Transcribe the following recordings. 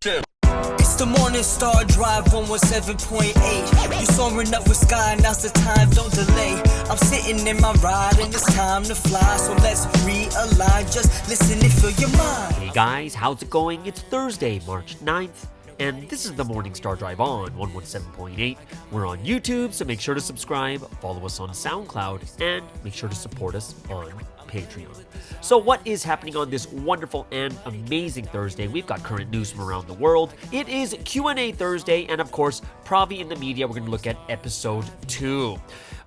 It's the Morning Star Drive 117.8. You soaring up with sky, now's the time, don't delay. I'm sitting in my ride and it's time to fly. So let's realign, just listen and fill your mind. Hey guys, how's it going? It's Thursday, March 9th, and this is the Morning Star Drive on 117.8. We're on YouTube, so make sure to subscribe, follow us on SoundCloud, and make sure to support us on Patreon. So what is happening on this wonderful and amazing Thursday? We've got current news from around the world. It is Q&A Thursday, and of course, Provi in the media. We're going to look at episode 2.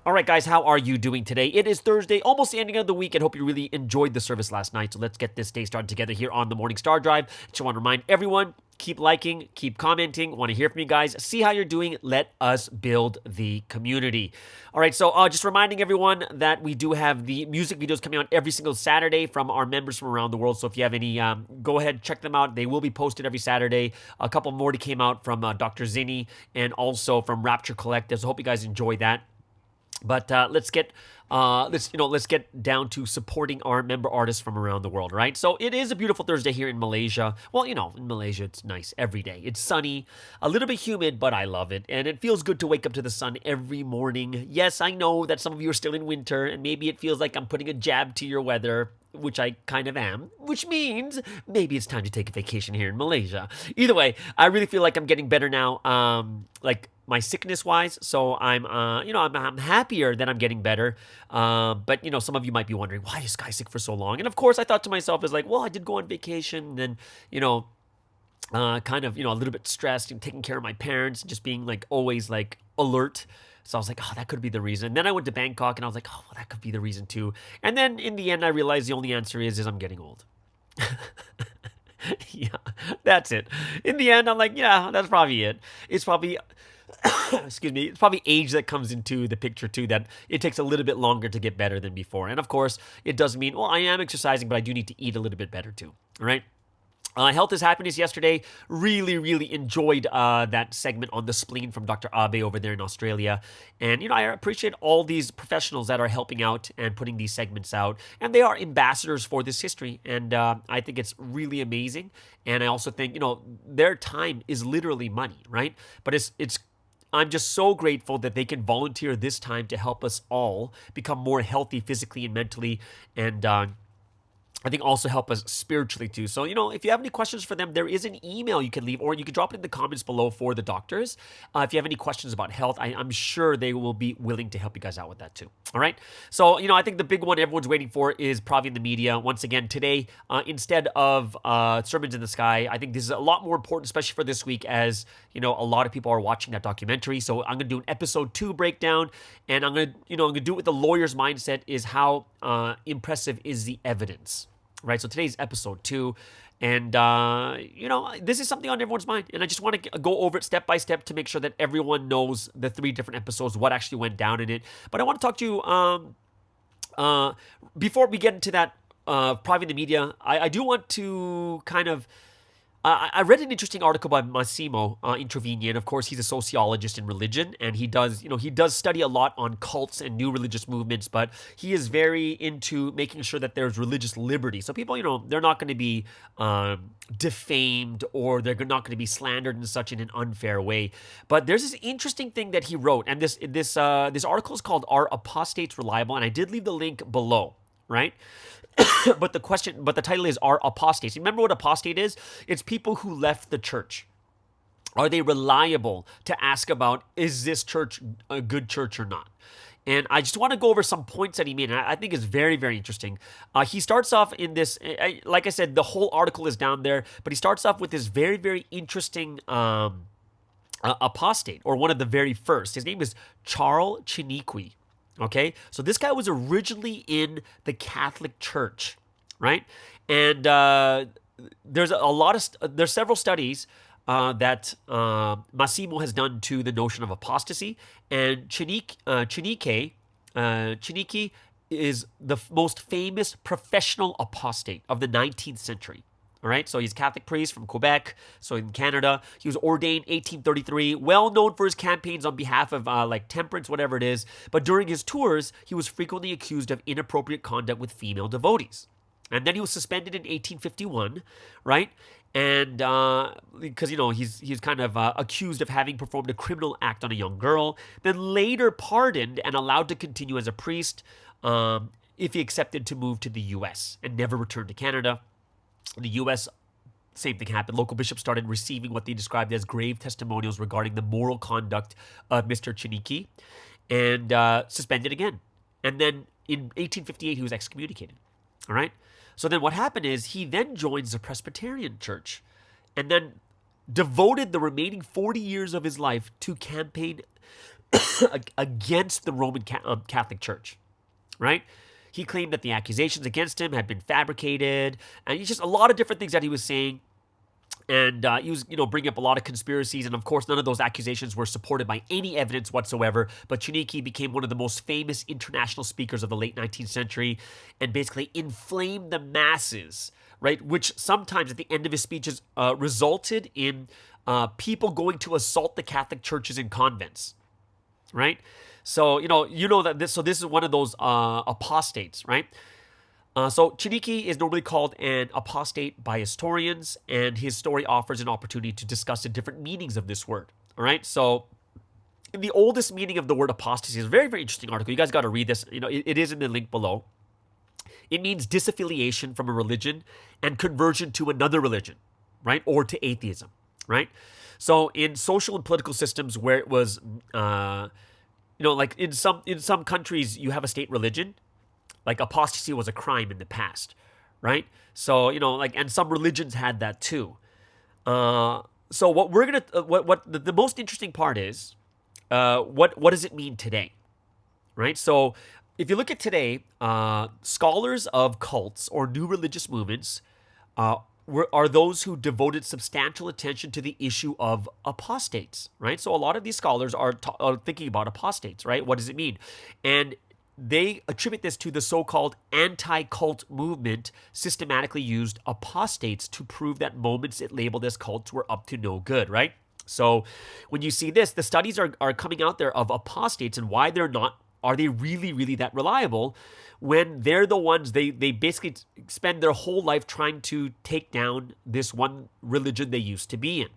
All right, guys, how are you doing today? It is Thursday, almost the ending of the week, and hope you really enjoyed the service last night. So let's get this day started together here on the Morning Star Drive. Just want to remind everyone, keep liking, keep commenting. Want to hear from you guys. See how you're doing. Let us build the community. All right, so just reminding everyone that we do have the music videos coming out every single Saturday from our members from around the world. So if you have any, go ahead, check them out. They will be posted every Saturday. A couple more came out from Dr. Zinni and also from Rapture Collective. So hope you guys enjoy that. But let's get down to supporting our member artists from around the world, right? So it is a beautiful Thursday here in Malaysia. Well, in Malaysia, it's nice every day. It's sunny, a little bit humid, but I love it. And it feels good to wake up to the sun every morning. Yes, I know that some of you are still in winter, and maybe it feels like I'm putting a jab to your weather, which I kind of am, which means maybe it's time to take a vacation here in Malaysia. Either way, I really feel like I'm getting better now, my sickness-wise, so I'm happier that I'm getting better. But some of you might be wondering, why is Guy sick for so long? And of course, I thought to myself, I did go on vacation, and then kind of a little bit stressed and taking care of my parents, just being always alert. So I was like, oh, that could be the reason. Then I went to Bangkok, and I was like, oh, well, that could be the reason too. And then in the end, I realized the only answer is I'm getting old. Yeah, that's it. In the end, I'm like, yeah, that's probably it. It's probably, excuse me, it's probably age that comes into the picture too, that it takes a little bit longer to get better than before. And of course, it does mean, well, I am exercising, but I do need to eat a little bit better too, all right? Health is Happiness yesterday. Really, really enjoyed that segment on the spleen from Dr. Abe over there in Australia. And, I appreciate all these professionals that are helping out and putting these segments out. And they are ambassadors for this history. And I think it's really amazing. And I also think, their time is literally money, right? But I'm just so grateful that they can volunteer this time to help us all become more healthy physically and mentally. And I think also help us spiritually too. So, if you have any questions for them, there is an email you can leave, or you can drop it in the comments below for the doctors. If you have any questions about health, I'm sure they will be willing to help you guys out with that too. All right. So, I think the big one everyone's waiting for is Provi in the media. Once again, today, instead of Sermons in the Sky, I think this is a lot more important, especially for this week, as, a lot of people are watching that documentary. So I'm going to do an episode 2 breakdown, and I'm going to do it with the lawyer's mindset, is how impressive is the evidence. Right, so today's episode 2, and this is something on everyone's mind, and I just want to go over it step by step to make sure that everyone knows the 3 different episodes, what actually went down in it. But I want to talk to you before we get into that Provi in the media. I do want to kind of. I read an interesting article by Massimo Introvini, and of course he's a sociologist in religion, and he does study a lot on cults and new religious movements, but he is very into making sure that there's religious liberty. So people, they're not going to be defamed, or they're not going to be slandered and such in an unfair way. But there's this interesting thing that he wrote, and this article is called "Are Apostates Reliable?" And I did leave the link below, right? But the title is "Are Apostates?" Remember what apostate is? It's people who left the church. Are they reliable to ask about, is this church a good church or not? And I just want to go over some points that he made, and I think it's very, very interesting. He starts off in this, like I said, the whole article is down there, but he starts off with this very, very interesting apostate, or one of the very first. His name is Charles Chiniquy. Okay, so this guy was originally in the Catholic Church, right? And there's several studies that Massimo has done to the notion of apostasy, and Chiniquy is the most famous professional apostate of the 19th century. All right, so he's a Catholic priest from Quebec, so in Canada. He was ordained 1833, well known for his campaigns on behalf of temperance, whatever it is. But during his tours, he was frequently accused of inappropriate conduct with female devotees. And then he was suspended in 1851, right? And because, he's kind of accused of having performed a criminal act on a young girl, then later pardoned and allowed to continue as a priest if he accepted to move to the U.S. and never returned to Canada. In the U.S., same thing happened. Local bishops started receiving what they described as grave testimonials regarding the moral conduct of Mr. Chiniki and suspended again. And then in 1858, he was excommunicated. All right? So then what happened is he then joins the Presbyterian Church and then devoted the remaining 40 years of his life to campaign against the Roman Catholic Church, right? He claimed that the accusations against him had been fabricated, and just a lot of different things that he was saying. And he was, bringing up a lot of conspiracies. And of course, none of those accusations were supported by any evidence whatsoever. But Chiniki became one of the most famous international speakers of the late 19th century and basically inflamed the masses, right? Which sometimes at the end of his speeches resulted in people going to assault the Catholic churches and convents, right? So, that this is one of those apostates, right? So Chiniki is normally called an apostate by historians, and his story offers an opportunity to discuss the different meanings of this word. All right, so in the oldest meaning of the word apostasy is a very, very interesting article. You guys got to read this. It is in the link below. It means disaffiliation from a religion and conversion to another religion, right, or to atheism, right? So in social and political systems where it was, like in some countries you have a state religion. Like apostasy was a crime in the past, right? So, and some religions had that too. So what we're going to, what the most interesting part is, what does it mean today, right? So if you look at today, scholars of cults or new religious movements are those who devoted substantial attention to the issue of apostates, right? So a lot of these scholars are thinking about apostates, right? What does it mean? And they attribute this to the so-called anti-cult movement systematically used apostates to prove that moments it labeled as cults were up to no good, right? So when you see this, the studies are coming out there of apostates and why are they really, really that reliable when they're the ones, they basically spend their whole life trying to take down this one religion they used to be in.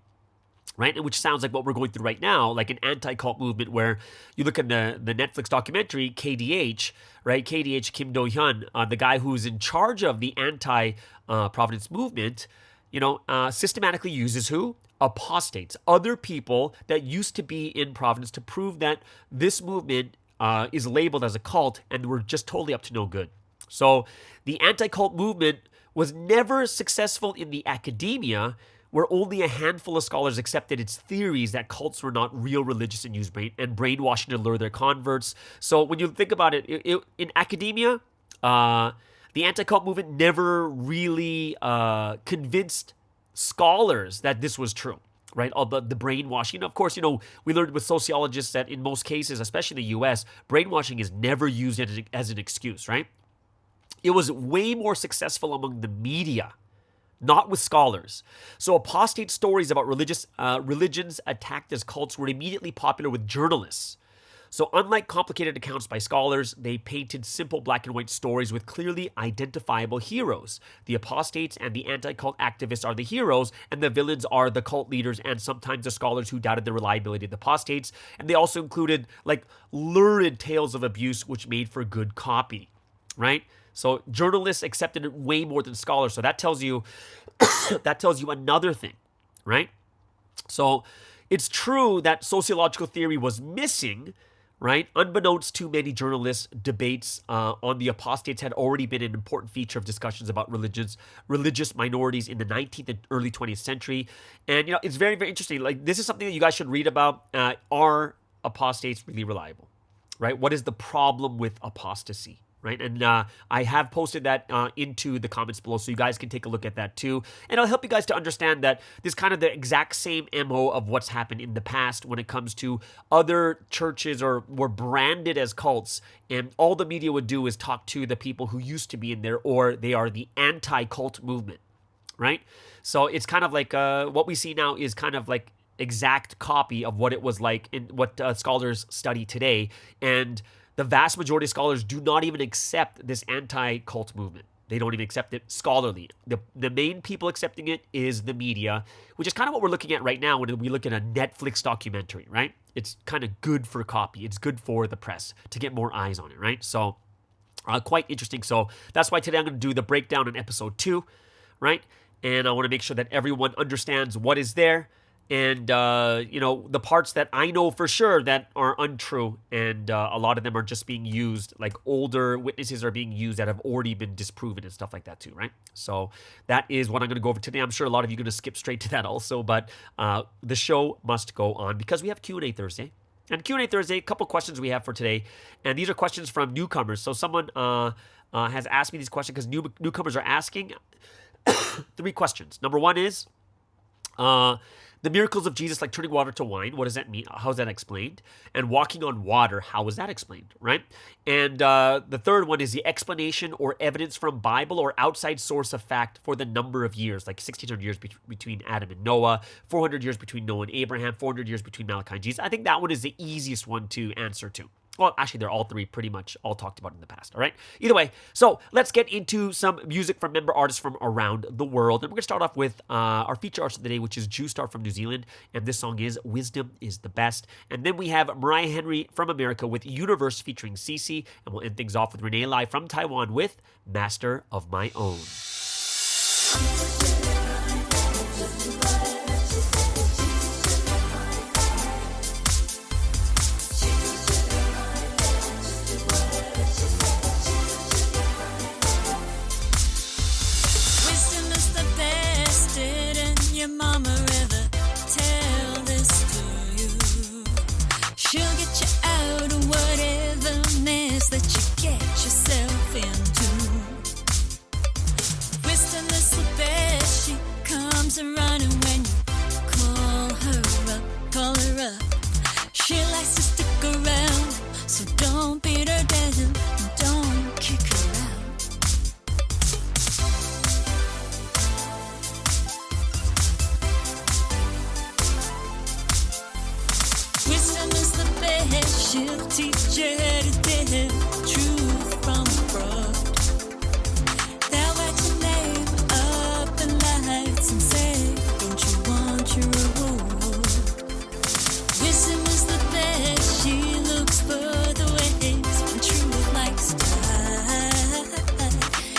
Right, and which sounds like what we're going through right now, like an anti-cult movement where you look at the Netflix documentary, KDH, right? KDH, Kim Do-hyun, the guy who's in charge of the anti-Providence movement, systematically uses who? Apostates, other people that used to be in Providence to prove that this movement is labeled as a cult and we're just totally up to no good. So the anti-cult movement was never successful in the academia, where only a handful of scholars accepted its theories that cults were not real religious and used brainwashing to lure their converts. So when you think about it, in academia, the anti-cult movement never really convinced scholars that this was true, right? All the brainwashing. Of course, we learned with sociologists that in most cases, especially in the U.S., brainwashing is never used as an excuse, right? It was way more successful among the media, not with scholars. So apostate stories about religions attacked as cults were immediately popular with journalists. So unlike complicated accounts by scholars, they painted simple black and white stories with clearly identifiable heroes. The apostates and the anti-cult activists are the heroes, and the villains are the cult leaders and sometimes the scholars who doubted the reliability of the apostates. And they also included lurid tales of abuse, which made for good copy, right? So journalists accepted it way more than scholars. So that tells you another thing, right? So it's true that sociological theory was missing, right? Unbeknownst to many journalists, debates on the apostates had already been an important feature of discussions about religious minorities in the 19th and early 20th century. And, it's very, very interesting. This is something that you guys should read about. Are apostates really reliable, right? What is the problem with apostasy? Right, and I have posted that into the comments below, so you guys can take a look at that too. And I'll help you guys to understand that this is kind of the exact same MO of what's happened in the past when it comes to other churches or were branded as cults, and all the media would do is talk to the people who used to be in there, or they are the anti-cult movement, right? So it's kind of like what we see now is kind of like exact copy of what it was like in what scholars study today, and the vast majority of scholars do not even accept this anti-cult movement. They don't even accept it scholarly. The main people accepting it is the media, which is kind of what we're looking at right now when we look at a Netflix documentary, right? It's kind of good for copy. It's good for the press to get more eyes on it, right? So quite interesting. So that's why today I'm going to do the breakdown in episode 2, right? And I want to make sure that everyone understands what is there and, the parts that I know for sure that are untrue. And a lot of them are just being used, like older witnesses are being used that have already been disproven and stuff like that too, right? So that is what I'm going to go over today. I'm sure a lot of you are going to skip straight to that also, but the show must go on because we have Q&A Thursday. And Q&A Thursday, a couple questions we have for today. And these are questions from newcomers. So someone has asked me these questions because newcomers are asking 3 questions. Number 1 is, the miracles of Jesus, like turning water to wine, what does that mean? How is that explained? And walking on water, how is that explained, right? And the third one is the explanation or evidence from Bible or outside source of fact for the number of years, like 1,600 years between Adam and Noah, 400 years between Noah and Abraham, 400 years between Malachi and Jesus. I think that one is the easiest one to answer to. Well, actually, they're all 3 pretty much all talked about in the past, all right? Either way, so let's get into some music from member artists from around the world. And we're going to start off with our feature artist of the day, which is Star from New Zealand. And this song is Wisdom is the Best. And then we have Mariah Henry from America with Universe featuring Cece. And we'll end things off with Renee Lai from Taiwan with Master of My Own. Your mama ever tell this to you? She'll get you out of whatever mess that you get yourself into. Wisdom is the best. She comes running when you call her up. She likes to stick around, so don't beat her down, don't kick her out. Wisdom is the best, she'll teach you how to tell truth from fraud. They'll write your name up in lights and say, don't you want your reward? Wisdom is the best, she looks for the ways when truth likes to hide.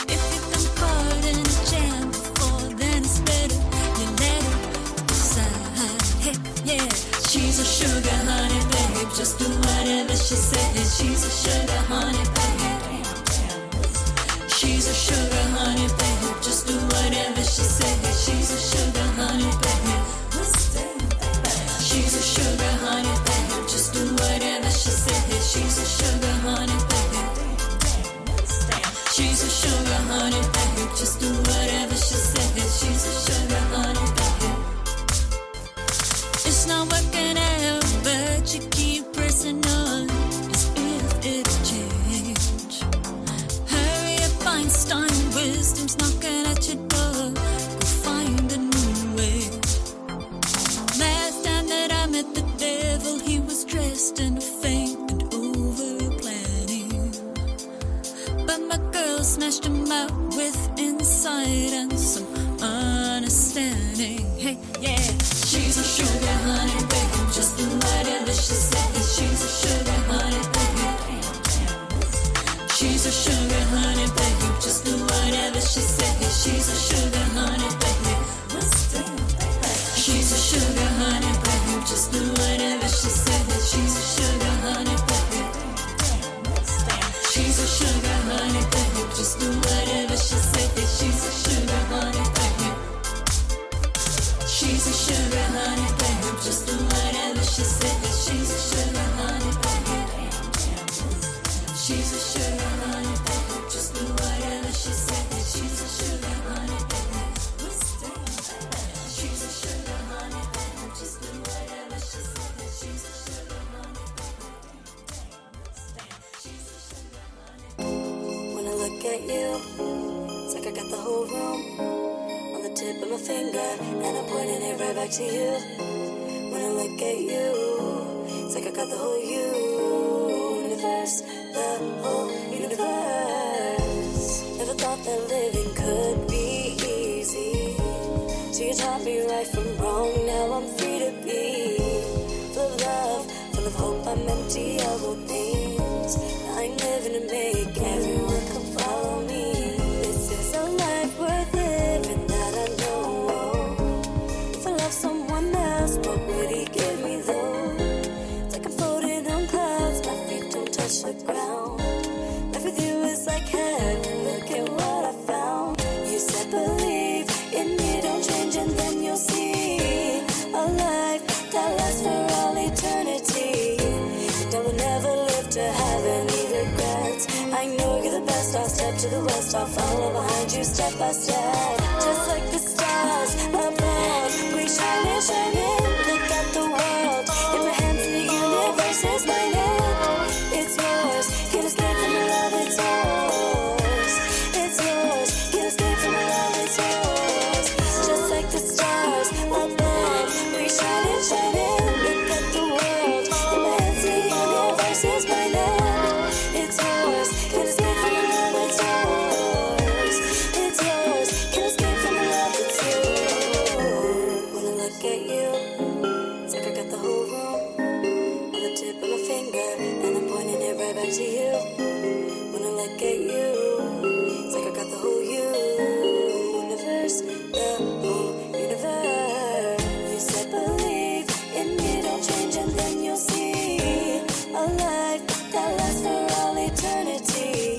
If you've been caught in a jam before, then it's better you let her decide. Hey, yeah. She's a sugar honey babe, just do whatever she says. She's a sugar honey babe. She's a sugar honey babe, just do whatever she says. She's a sugar honey babe. She's a sugar honey babe, just do whatever she says. She's a sugar honey babe. She's a sugar honey babe, just do whatever she says. She's a sugar honey babe. It's not working out, but you keep pressing on as if it'll change. Hurry up, Einstein, wisdom's knocking at your door. Go find a new way. Last time that I met the devil, he was dressed in a feint and over-planning. But my girl smashed him out with insight and some understanding. Hey, yeah. She's a sugar honey babe, just do whatever she says. She's a sugar honey babe. She's a sugar honey babe, just do whatever she says. She's a sugar honey babe. She's a sugar honey babe, just do whatever she says. She's a sugar honey babe. She's a sugar honey babe, just do whatever she says. She's a sugar honey babe. She's a sugar honey babe, just do whatever she says. She's a sugar honey babe. She's a sugar honey babe, just do whatever she says. She's a sugar honey babe. She's a sugar honey babe, just do whatever she says. She's a sugar honey babe. She's a sugar honey. When I look at you, it's like I got the whole room on the tip of my finger, and I'm pointing it right back to you. When I look at you, it's like I got the whole universe, the whole universe. Never thought that living now I'm free to be. Full of love, full of hope, I'm empty of all things. I'm living to make everyone come follow me. This is a life worth living that I know. If I love someone else, what would he give me though? It's like I'm floating on clouds, my feet don't touch the ground. Life with you is like heaven, look at what I found. You said believe in me, don't change and then you'll see a life that lasts for all eternity. And I will never live to have any regrets. I know you're the best, I'll step to the west, I'll follow behind you step by step. Just like the stars above, we shining, shining. Look at the world, in my hands the universe is mine. It's yours, can't escape from the love, it's yours. It's yours, can't escape from the love, it's yours. Just like the stars above, we shining, shining. Look at the world, in my hands the universe is mine. It's yours, can't escape from the love, it's yours. It's yours, can't escape from the love, it's yours. When I look at you, it's like I got the whole room on the tip of my finger, and I'm pointing it right back to you. When I look at you, it's like I got the whole universe, the whole universe. You said believe in me, don't change and then you'll see a life that lasts for all eternity.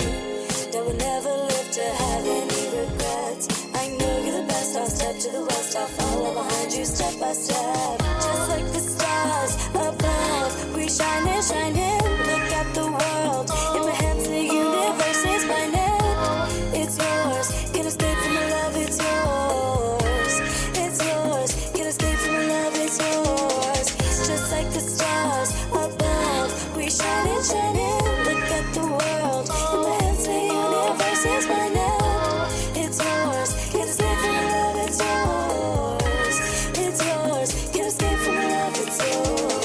And I will never live to have any regrets. I know you're the best, I'll step to the west, I'll follow behind you step by step. Just like the stars above, we shining, shining. Look at the world, in my hands the universe is mine. It's yours, can't escape from the love, it's yours. It's yours, can't escape from the love, it's yours. Just like the stars above, we shining, shining. Look at the world, in my hands the universe is mine. It's yours, can't escape from the love, it's yours. It's yours, can't escape from the love, it's yours.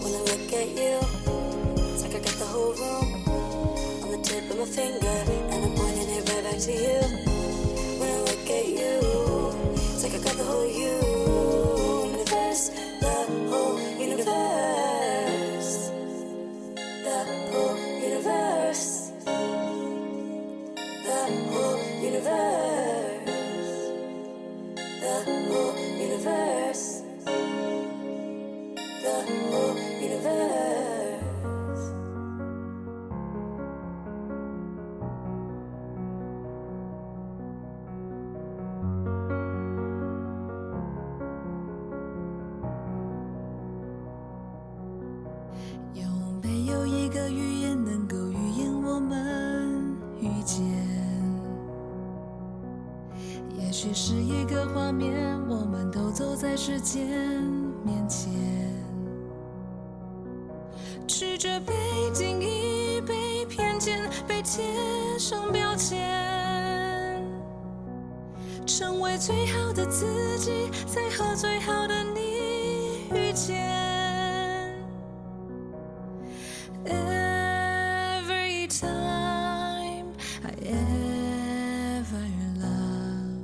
When I look at you, it's like I got the whole room on the tip of my finger, and I'm pointing it right back to you. When I look at you, it's like I got the whole universe, the whole universe, the whole universe, the whole universe, the whole universe, the whole universe.有没有一个语言能够预言我们遇见？也许是一个画面，我们都走在时间面前，曲折被定义，被偏见，被贴上标签，成为最好的自己，才和最好的你遇见。Every time I ever loved，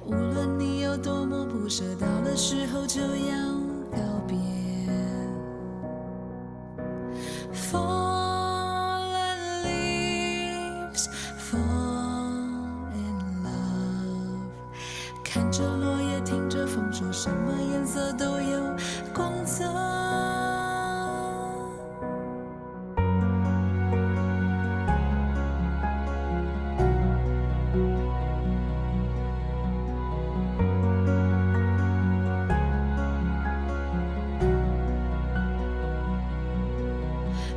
无论你有多么不舍，到了时候就要告别。Fallen leaves fall in love， 看着落叶，听着风，说什么颜色都有光泽。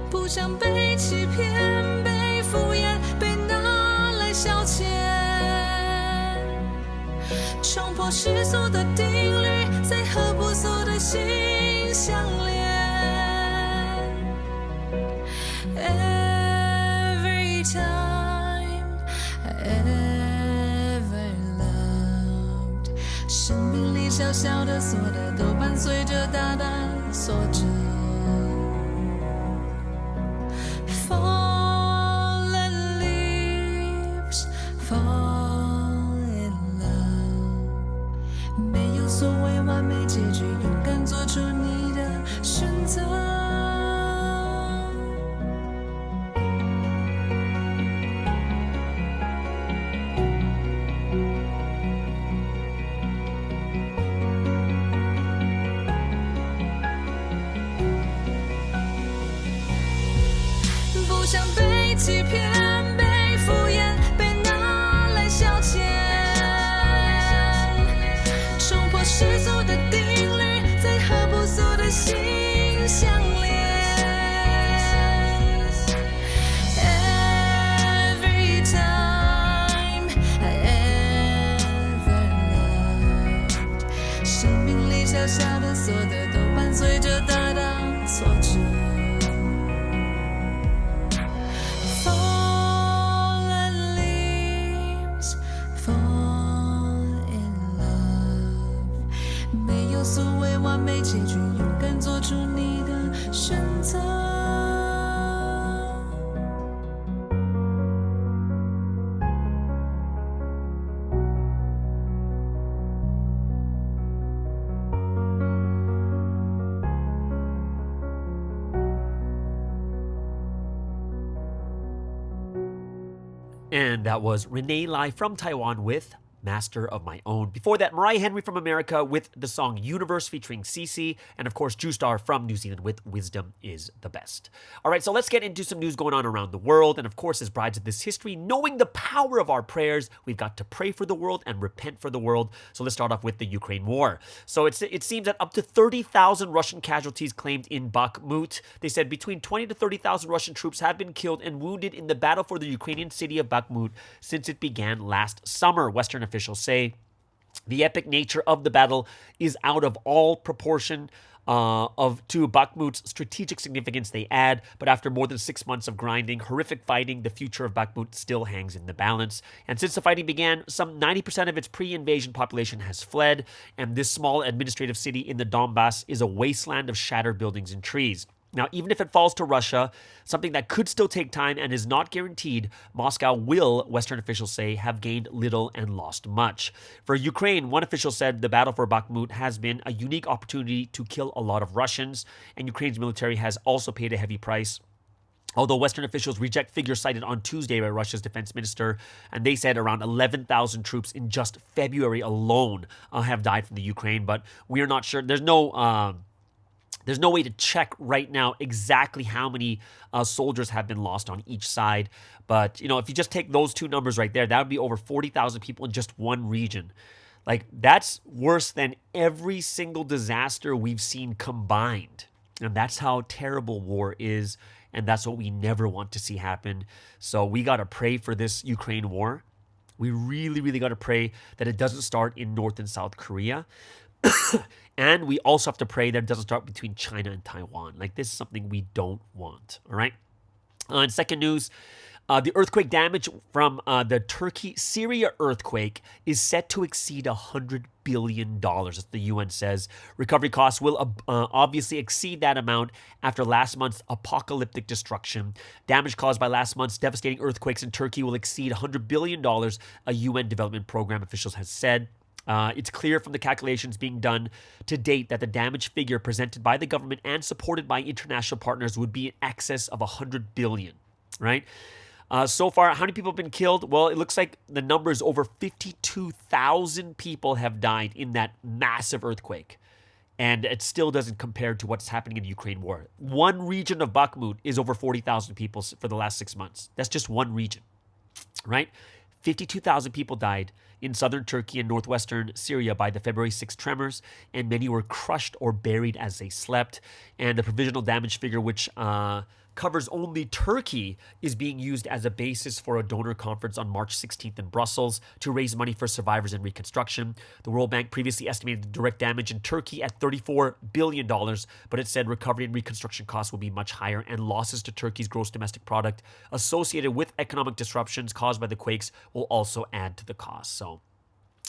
不想被欺骗，被敷衍，被拿来消遣，冲破世俗的定律，再和不俗的心相连。Every time I ever loved， 生命里小小的锁的，都伴随着大大锁着。fall in love， 没有所谓谓完美结局，勇敢做出你的选择。不想被欺骗，被敷衍，被拿来消遣，冲破世俗的定律，再和朴素的心相连。Every time I ever loved， 生命里小小的所得都伴随着大大挫折。所谓完美结局，勇敢做出你的选择。And that was Renee Lai from Taiwan with Master of My Own. Before that, Mariah Henry from America with the song Universe featuring Cece. And of course, Justar from New Zealand with Wisdom is the Best. All right, so let's get into some news going on around the world. And of course, as brides of this history, knowing the power of our prayers, we've got to pray for the world and repent for the world. So let's start off with the Ukraine war. So it seems that up to 30,000 Russian casualties claimed in Bakhmut. They said between 20 to 30,000 Russian troops have been killed and wounded in the battle for the Ukrainian city of Bakhmut since it began last summer, Western officials say. The epic nature of the battle is out of all proportion to Bakhmut's strategic significance, they add, but after more than 6 months of grinding, horrific fighting, the future of Bakhmut still hangs in the balance. And since the fighting began, some 90% of its pre-invasion population has fled, and this small administrative city in the Donbass is a wasteland of shattered buildings and trees. Now, even if it falls to Russia, something that could still take time and is not guaranteed, Moscow will, Western officials say, have gained little and lost much. For Ukraine, one official said the battle for Bakhmut has been a unique opportunity to kill a lot of Russians, and Ukraine's military has also paid a heavy price. Although Western officials reject figures cited on Tuesday by Russia's defense minister, and they said around 11,000 troops in just February alone have died from the Ukraine, but we are not sure. There's no way to check right now exactly how many soldiers have been lost on each side. But, if you just take those two numbers right there, that would be over 40,000 people in just one region. Like, that's worse than every single disaster we've seen combined. And that's how terrible war is. And that's what we never want to see happen. So we got to pray for this Ukraine war. We really, really got to pray that it doesn't start in North and South Korea. And we also have to pray that it doesn't start between China and Taiwan. Like, this is something we don't want, all right? In second news, the earthquake damage from the Turkey-Syria earthquake is set to exceed $100 billion, as the UN says. Recovery costs will obviously exceed that amount after last month's apocalyptic destruction. Damage caused by last month's devastating earthquakes in Turkey will exceed $100 billion, a UN development program officials has said. It's clear from the calculations being done to date that the damage figure presented by the government and supported by international partners would be in excess of $100 billion, right? So far, how many people have been killed? Well, it looks like the number is over 52,000 people have died in that massive earthquake. And it still doesn't compare to what's happening in the Ukraine war. One region of Bakhmut is over 40,000 people for the last 6 months. That's just one region, right? 52,000 people died in southern Turkey and northwestern Syria by the February 6 tremors, and many were crushed or buried as they slept. And the provisional damage figure, which covers only Turkey, is being used as a basis for a donor conference on March 16th in Brussels to raise money for survivors and reconstruction. The World Bank previously estimated the direct damage in Turkey at $34 billion, but it said recovery and reconstruction costs will be much higher, and losses to Turkey's gross domestic product associated with economic disruptions caused by the quakes will also add to the cost. So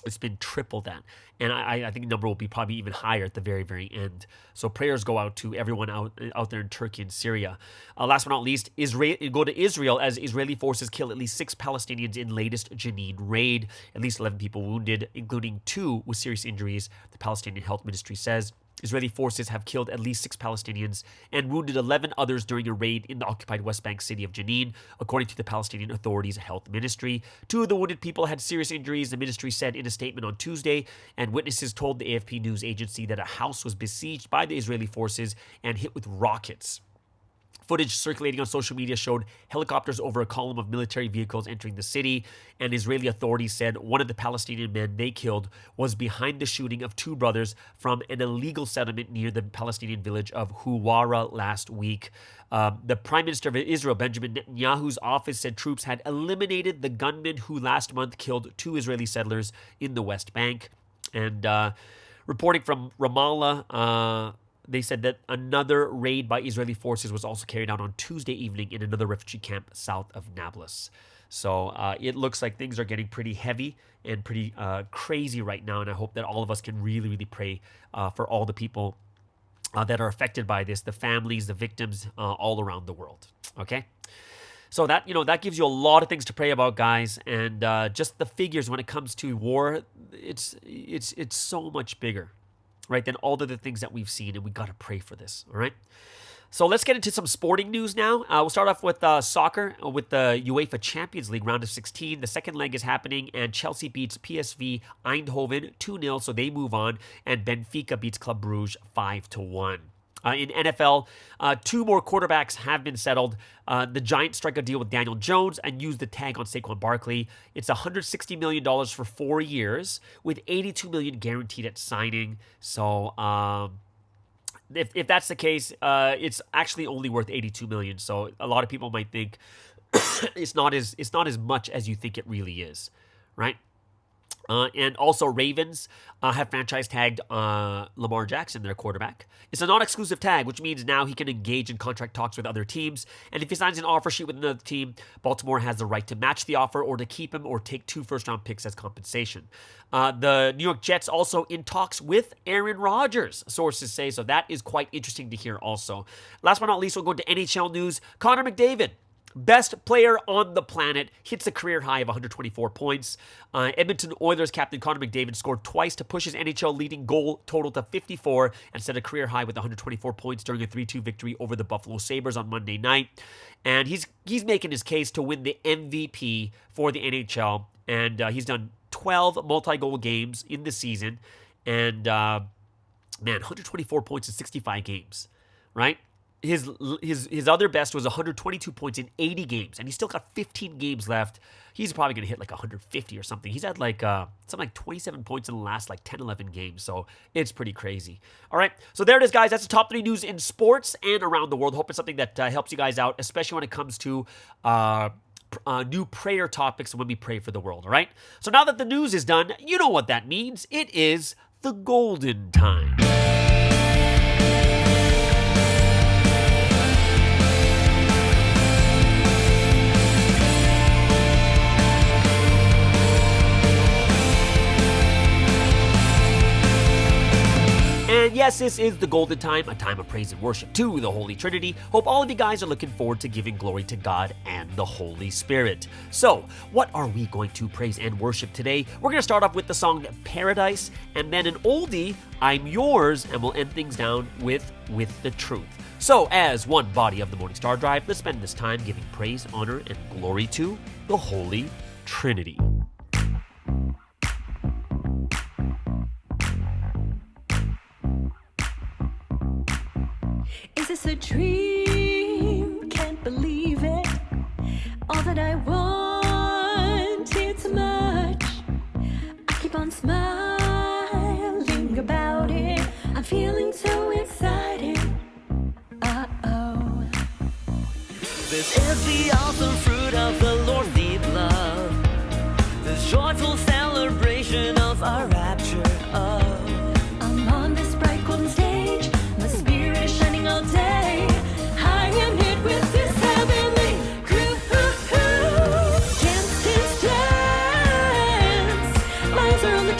It's been triple that. And I think the number will be probably even higher at the very, very end. So prayers go out to everyone out there in Turkey and Syria. Last but not least, go to Israel as Israeli forces kill at least 6 Palestinians in latest Jenin raid. At least 11 people wounded, including 2 with serious injuries, the Palestinian Health Ministry says. Israeli forces have killed at least 6 Palestinians and wounded 11 others during a raid in the occupied West Bank city of Jenin, according to the Palestinian Authority's health ministry. 2 of the wounded people had serious injuries, the ministry said in a statement on Tuesday, and witnesses told the AFP news agency that a house was besieged by the Israeli forces and hit with rockets. Footage circulating on social media showed helicopters over a column of military vehicles entering the city, and Israeli authorities said one of the Palestinian men they killed was behind the shooting of 2 brothers from an illegal settlement near the Palestinian village of Huwara last week. The Prime Minister of Israel, Benjamin Netanyahu's office, said troops had eliminated the gunmen who last month killed 2 Israeli settlers in the West Bank. And reporting from Ramallah, they said that another raid by Israeli forces was also carried out on Tuesday evening in another refugee camp south of Nablus. So it looks like things are getting pretty heavy and pretty crazy right now, and I hope that all of us can really, really pray for all the people that are affected by this, the families, the victims, all around the world. Okay? So that, that gives you a lot of things to pray about, guys, and just the figures when it comes to war, it's so much bigger, right, than all of the things that we've seen, and we got to pray for this, all right? So let's get into some sporting news now. We'll start off with soccer, with the UEFA Champions League round of 16. The second leg is happening, and Chelsea beats PSV Eindhoven 2-0, so they move on, and Benfica beats Club Brugge 5-1. In NFL, 2 more quarterbacks have been settled. The Giants strike a deal with Daniel Jones and use the tag on Saquon Barkley. It's $160 million for 4 years, with $82 million guaranteed at signing. So if that's the case, it's actually only worth $82 million. So a lot of people might think it's not as much as you think it really is, right? And also Ravens have franchise tagged Lamar Jackson, their quarterback. It's a non-exclusive tag, which means now he can engage in contract talks with other teams. And if he signs an offer sheet with another team, Baltimore has the right to match the offer or to keep him or take 2 first-round picks as compensation. The New York Jets also in talks with Aaron Rodgers, sources say. So that is quite interesting to hear also. Last but not least, we'll go to NHL news. Connor McDavid, best player on the planet, hits a career high of 124 points. Edmonton Oilers captain Connor McDavid scored twice to push his NHL leading goal total to 54 and set a career high with 124 points during a 3-2 victory over the Buffalo Sabres on Monday night. And he's making his case to win the MVP for the NHL. And he's done 12 multi-goal games in the season. And, 124 points in 65 games, right? His other best was 122 points in 80 games, and he's still got 15 games left. He's probably going to hit like 150 or something. He's had something like 27 points in the last 10, 11 games, so it's pretty crazy. All right, so there it is, guys. That's the top 3 news in sports and around the world. Hope it's something that helps you guys out, especially when it comes to new prayer topics when we pray for the world, all right? So now that the news is done, you know what that means. It is the golden time. And yes, this is the golden time, a time of praise and worship to the Holy Trinity. Hope all of you guys are looking forward to giving glory to God and the Holy Spirit. So, what are we going to praise and worship today? We're going to start off with the song Paradise, and then an oldie, I'm Yours, and we'll end things down with the Truth. So, as one body of the Morning Star Drive, let's spend this time giving praise, honor, and glory to the Holy Trinity. Is this a dream? Can't believe it. All that I want, it's much. I keep on smiling about it. I'm feeling so excited. Uh-oh. This is the awesome fruit of the Lord's deep love. This joyful celebration of our rapture. I'm on this bright golden stage. My spirit is shining all day. I am hit with this heavenly crew. Dance, dance, dance. My eyes are on the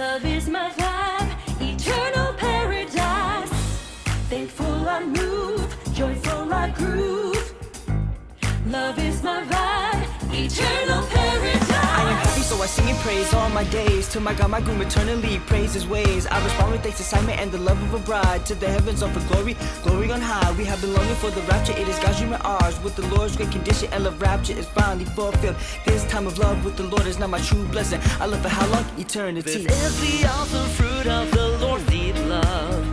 Love is my vibe, eternal paradise. Thankful I move, joyful I groove. Love is my vibe, eternal paradise. I am happy, so I sing and praise all my days. To my God, my groom, eternally praise his ways. I respond with thanks, assignment, and the love of a bride. To the heavens offer glory, glory on high. We have been longing for the rapture, it is God's dream and ours. With the Lord's great condition, and love rapture is finally fulfilled. This time of love with the Lord is not my true blessing. I love for how long? Eternity. This is the awesome fruit of the Lord's deep love.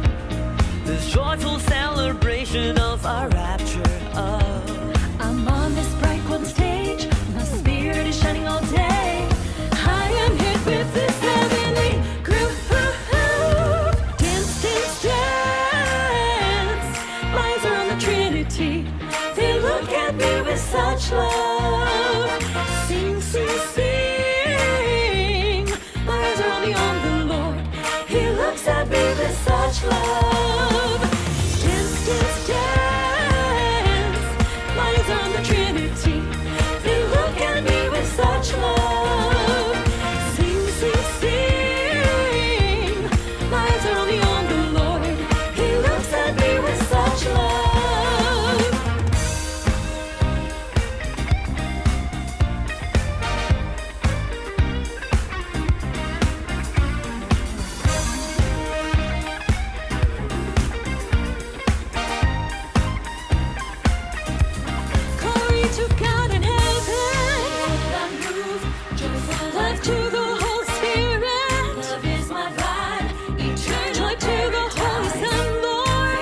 This joyful celebration of our rapture of. I'm on this bright golden stage, my spirit is shining all day. I am hit with this heavenly groove. Dance, dance, dance. My eyes are on the Trinity. They look at me with such love. Sing, sing, sing. My eyes are only on the Lord. He looks at me with such love. Dance, dance, dance. My eyes are on the Trinity. They look at me with such love. Sing, sing, sing. My eyes are only on the Lord. He looks at me with such love. Glory to God in heaven. Love to the Holy Spirit. Love is my vibe. Eternal joy to the Holy Son, Lord.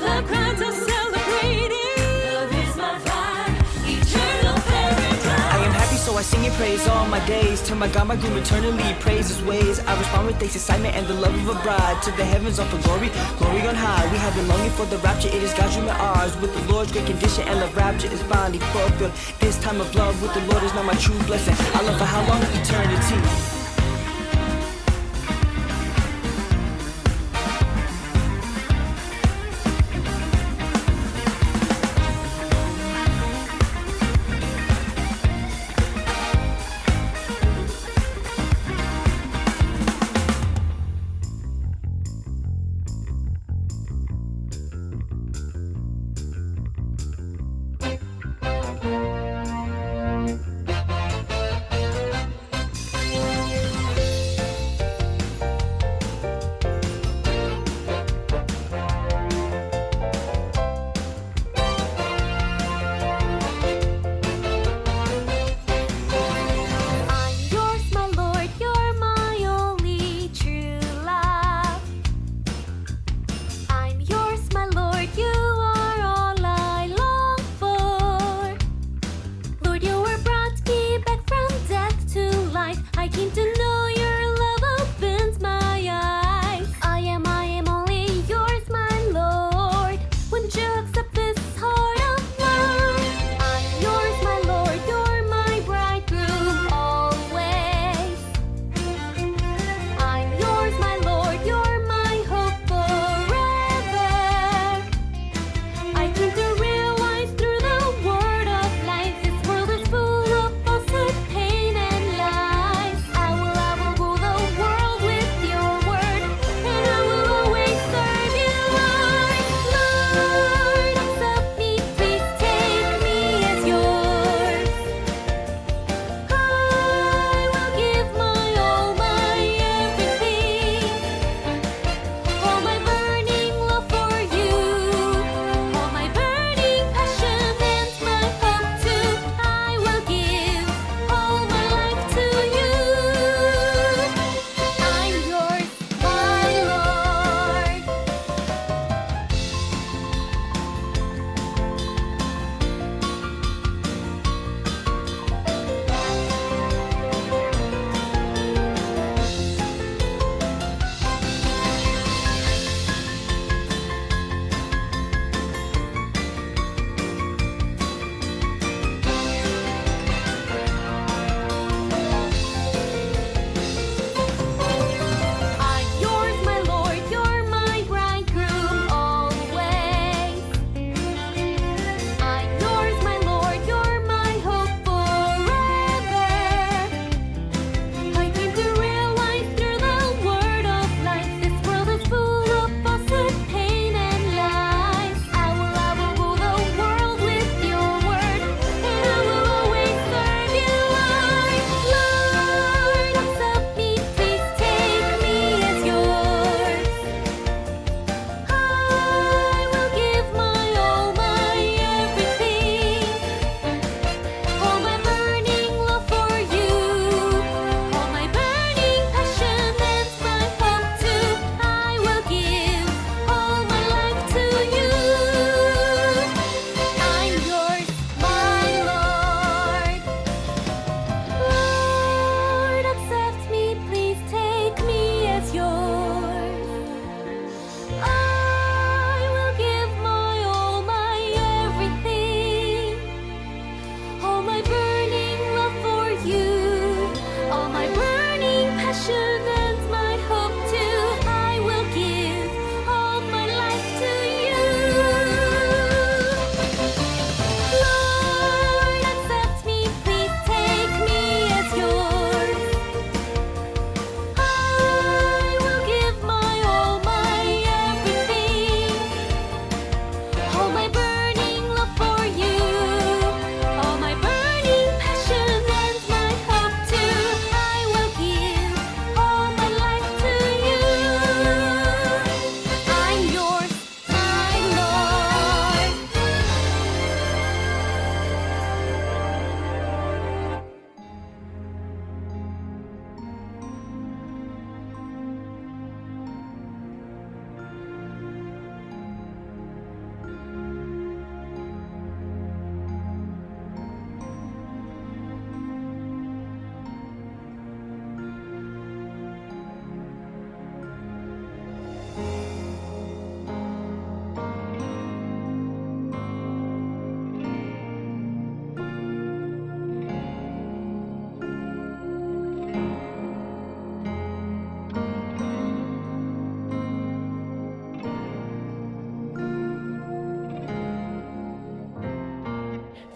Love crowds are celebrating. Love is my vibe. Eternal paradise. I am happy, so I sing and praise all my days. To my God, my groom, eternally praise his ways. I respond with thanks, assignment, and the love of a bride. To the heavens offer glory, glory on high. We have been longing for the rapture, it is God's dream and ours. With the Lord's great condition, and love rapture is finally fulfilled. This time of love with the Lord is not my true blessing. I love for how long? Eternity.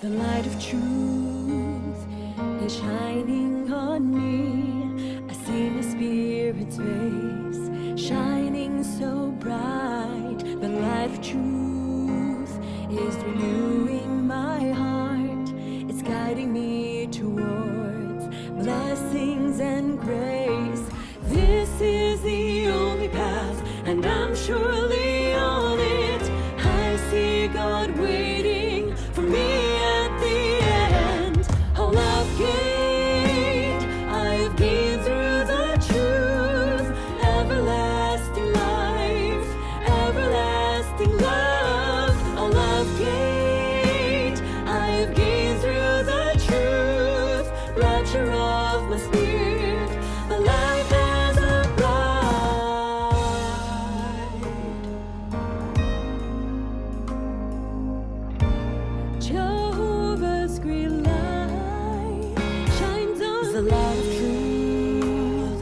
The light of truth is shining on me. I see my spirit's face shining so bright. The light of truth is renewing my heart. It's guiding me towards blessings and grace. This is the only path, and I'm surely on it. I see God waiting for me at the end. All I've gained, I have gained through the truth. Everlasting life, everlasting love. All I've gained, I have gained through the truth. Rapture of my spirit, my life as a bride. Jehovah's great light shines on the light of truth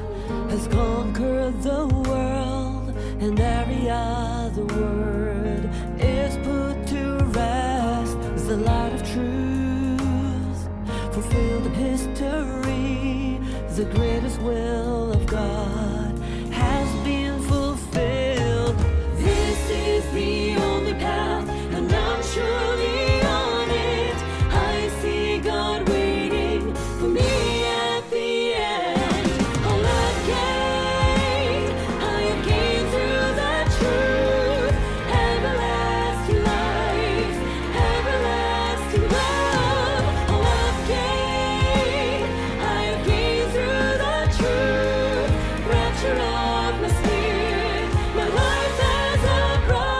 has conquered the world, and every other word is put to rest. The light of truth fulfilled in history. The greatest will of God has been fulfilled. This is the only path, and I'm surely on it. I see God waiting for me at the end. All I've gained, I have gained through the truth. Everlasting life, everlasting love. All I've gained, I have gained through the truth. Rapture of my spirit, my life as a bride.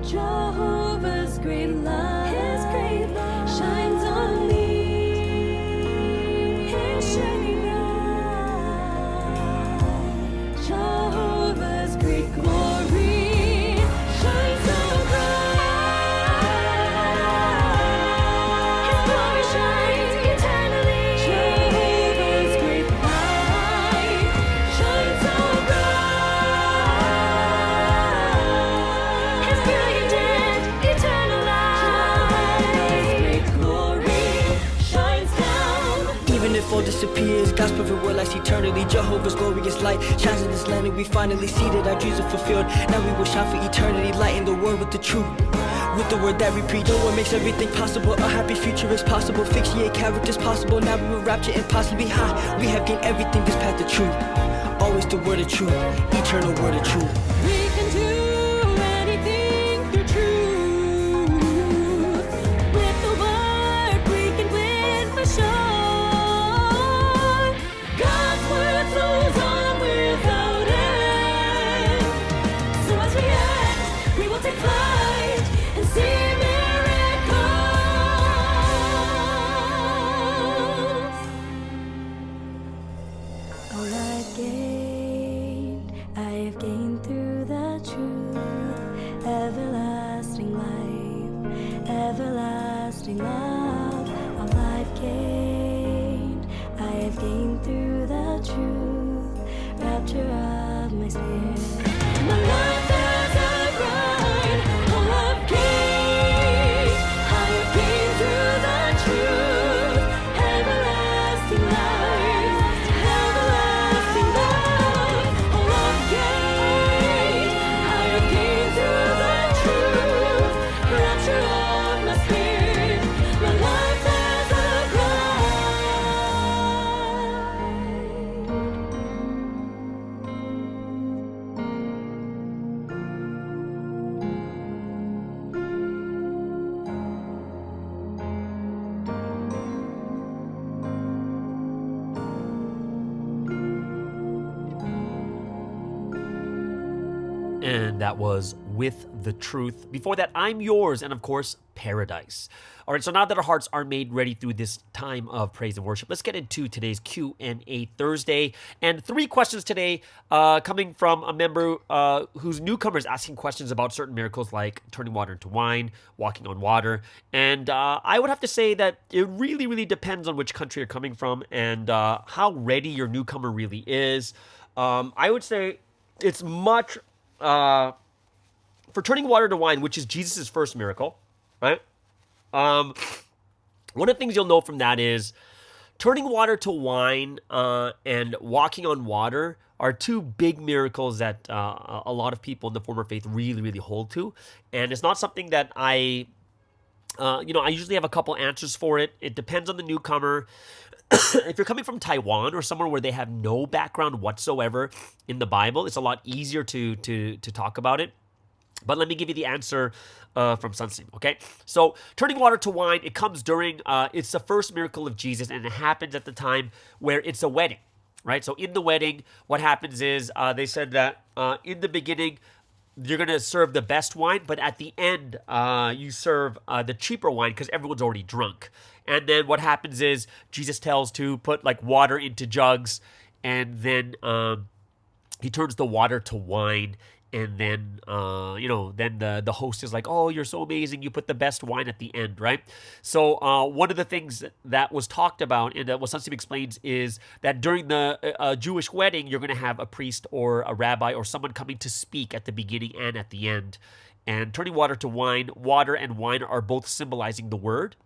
Jehovah's great light, His great light shines on me. His shining light, Jehovah's great glory shines so bright. His glory shines eternally. Jehovah's great light shines so bright. His brilliant and eternal light. Jehovah's great glory shines down. Even if all disappears, God's perfect will lasts eternally. Jehovah's glorious light shines in this land, and we finally see that our dreams are fulfilled. Now we will shine for eternity, lighting the world with the truth. With the word that we preach, no one makes everything possible. A happy future is possible. Fixate characters possible. Now we will rapture impossibly high. We have gained everything, this path of truth. Always the word of truth, eternal word of truth. We can do anything through truth. With the word, we can win for sure. God's word flows on without end. So as we act, we will take flight and see miracles. All I've gained, I have gained through the truth. Everlasting life, everlasting love. All I've gained, I have gained through the truth. Rapture of my spirit, my life as a bride. All I've gained, I have gained through the truth. Everlasting life, everlasting love. All I've gained, I have gained through the truth. Rapture of my spirit, my life as a And that was With the Truth. Before that, I'm Yours, and of course, Paradise. All right, so now that our hearts are made ready through this time of praise and worship, let's get into today's Q&A Thursday. And 3 questions today coming from a member whose newcomer is asking questions about certain miracles like turning water into wine, walking on water. And I would have to say that it really, really depends on which country you're coming from and how ready your newcomer really is. I would say it's much for turning water to wine, which is Jesus' first miracle, right? One of the things you'll know from that is turning water to wine and walking on water are two big miracles that a lot of people in the former faith really, really hold to. And it's not something that I usually have a couple answers for it. It depends on the newcomer. If you're coming from Taiwan or somewhere where they have no background whatsoever in the Bible, it's a lot easier to talk about it. But let me give you the answer from Sunstein, okay? So turning water to wine, it comes during, it's the first miracle of Jesus, and it happens at the time where it's a wedding, right? So in the wedding, what happens is they said that in the beginning, you're going to serve the best wine, but at the end, you serve the cheaper wine because everyone's already drunk. And then what happens is Jesus tells to put like water into jugs, and then he turns the water to wine. And then, then the host is like, oh, you're so amazing. You put the best wine at the end, right? So one of the things that was talked about and that what Sunstein explains is that during the Jewish wedding, you're going to have a priest or a rabbi or someone coming to speak at the beginning and at the end. And turning water to wine, water and wine are both symbolizing the word.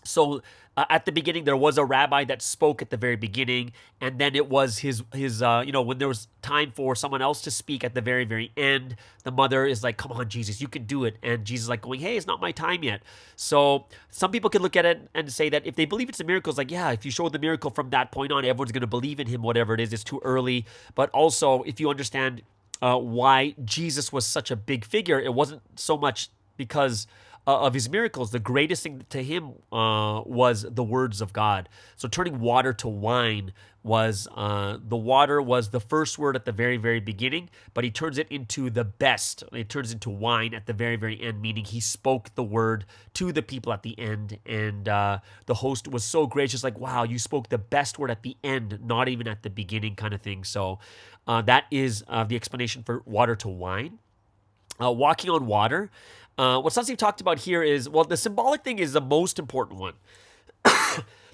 So at the beginning, there was a rabbi that spoke at the very beginning, and then it was his when there was time for someone else to speak at the very, very end, the mother is like, come on, Jesus, you can do it. And Jesus is like going, hey, it's not my time yet. So some people could look at it and say that if they believe it's a miracle, it's like, yeah, if you show the miracle from that point on, everyone's going to believe in him, whatever it is, it's too early. But also, if you understand why Jesus was such a big figure, it wasn't so much because of his miracles. The greatest thing to him was the words of God. So turning water to wine was, the water was the first word at the very, very beginning, but he turns it into the best. It turns into wine at the very, very end, meaning he spoke the word to the people at the end. And the host was so gracious, like, wow, you spoke the best word at the end, not even at the beginning kind of thing. So that is the explanation for water to wine. Walking on water. What Sunstein talked about here is, well, the symbolic thing is the most important one.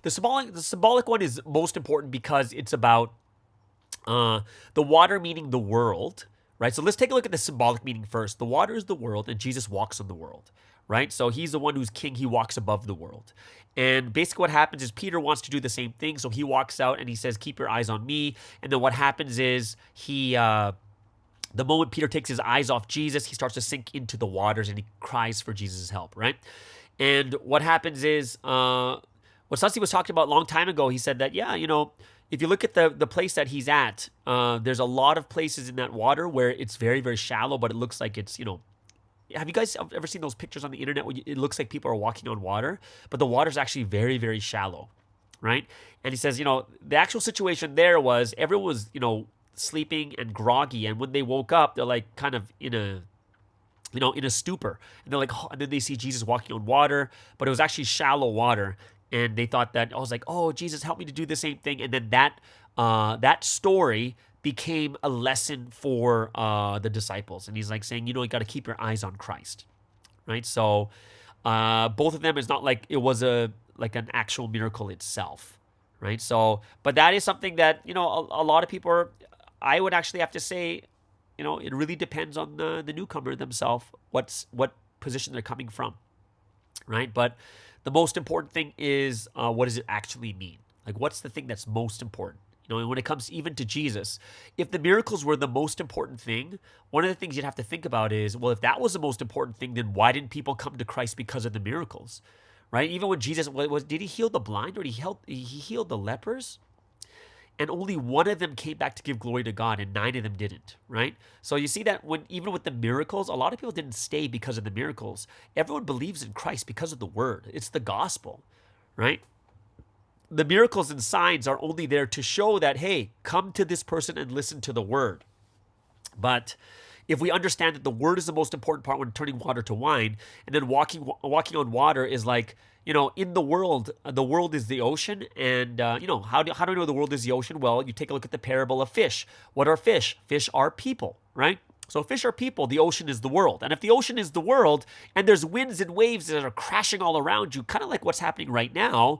The symbolic one is most important because it's about the water meaning the world, right? So let's take a look at the symbolic meaning first. The water is the world, and Jesus walks on the world, right? So he's the one who's king. He walks above the world. And basically what happens is Peter wants to do the same thing. So he walks out and he says, keep your eyes on me. And then what happens is the moment Peter takes his eyes off Jesus, he starts to sink into the waters and he cries for Jesus' help, right? And what happens is, what Sunstein was talking about a long time ago, he said that, yeah, if you look at the place that he's at, there's a lot of places in that water where it's very, very shallow, but it looks like it's, have you guys ever seen those pictures on the internet where it looks like people are walking on water, but the water's actually very, very shallow, right? And he says, the actual situation there was everyone was, sleeping and groggy, and when they woke up, they're like kind of in a stupor, and they're like, oh, and then they see Jesus walking on water, but it was actually shallow water, and they thought that, I was like, oh, Jesus, help me to do the same thing. And then that story became a lesson for the disciples, and he's like saying, you got to keep your eyes on Christ, right? So both of them is not like it was an actual miracle itself, right? So, but that is something that a lot of people are. I would actually have to say, it really depends on the newcomer themselves, what position they're coming from, right? But the most important thing is, what does it actually mean? Like, what's the thing that's most important? And when it comes even to Jesus, if the miracles were the most important thing, one of the things you'd have to think about is, well, if that was the most important thing, then why didn't people come to Christ because of the miracles, right? Even when Jesus did he heal the blind, or he healed the lepers? And only one of them came back to give glory to God, and 9 of them didn't, right? So you see that even with the miracles, a lot of people didn't stay because of the miracles. Everyone believes in Christ because of the word. It's the gospel, right? The miracles and signs are only there to show that, hey, come to this person and listen to the word. But if we understand that the word is the most important part when turning water to wine, and then walking on water is like, in the world is the ocean. And, how do we know the world is the ocean? Well, you take a look at the parable of fish. What are fish? Fish are people, right? So fish are people. The ocean is the world. And if the ocean is the world and there's winds and waves that are crashing all around you, kind of like what's happening right now,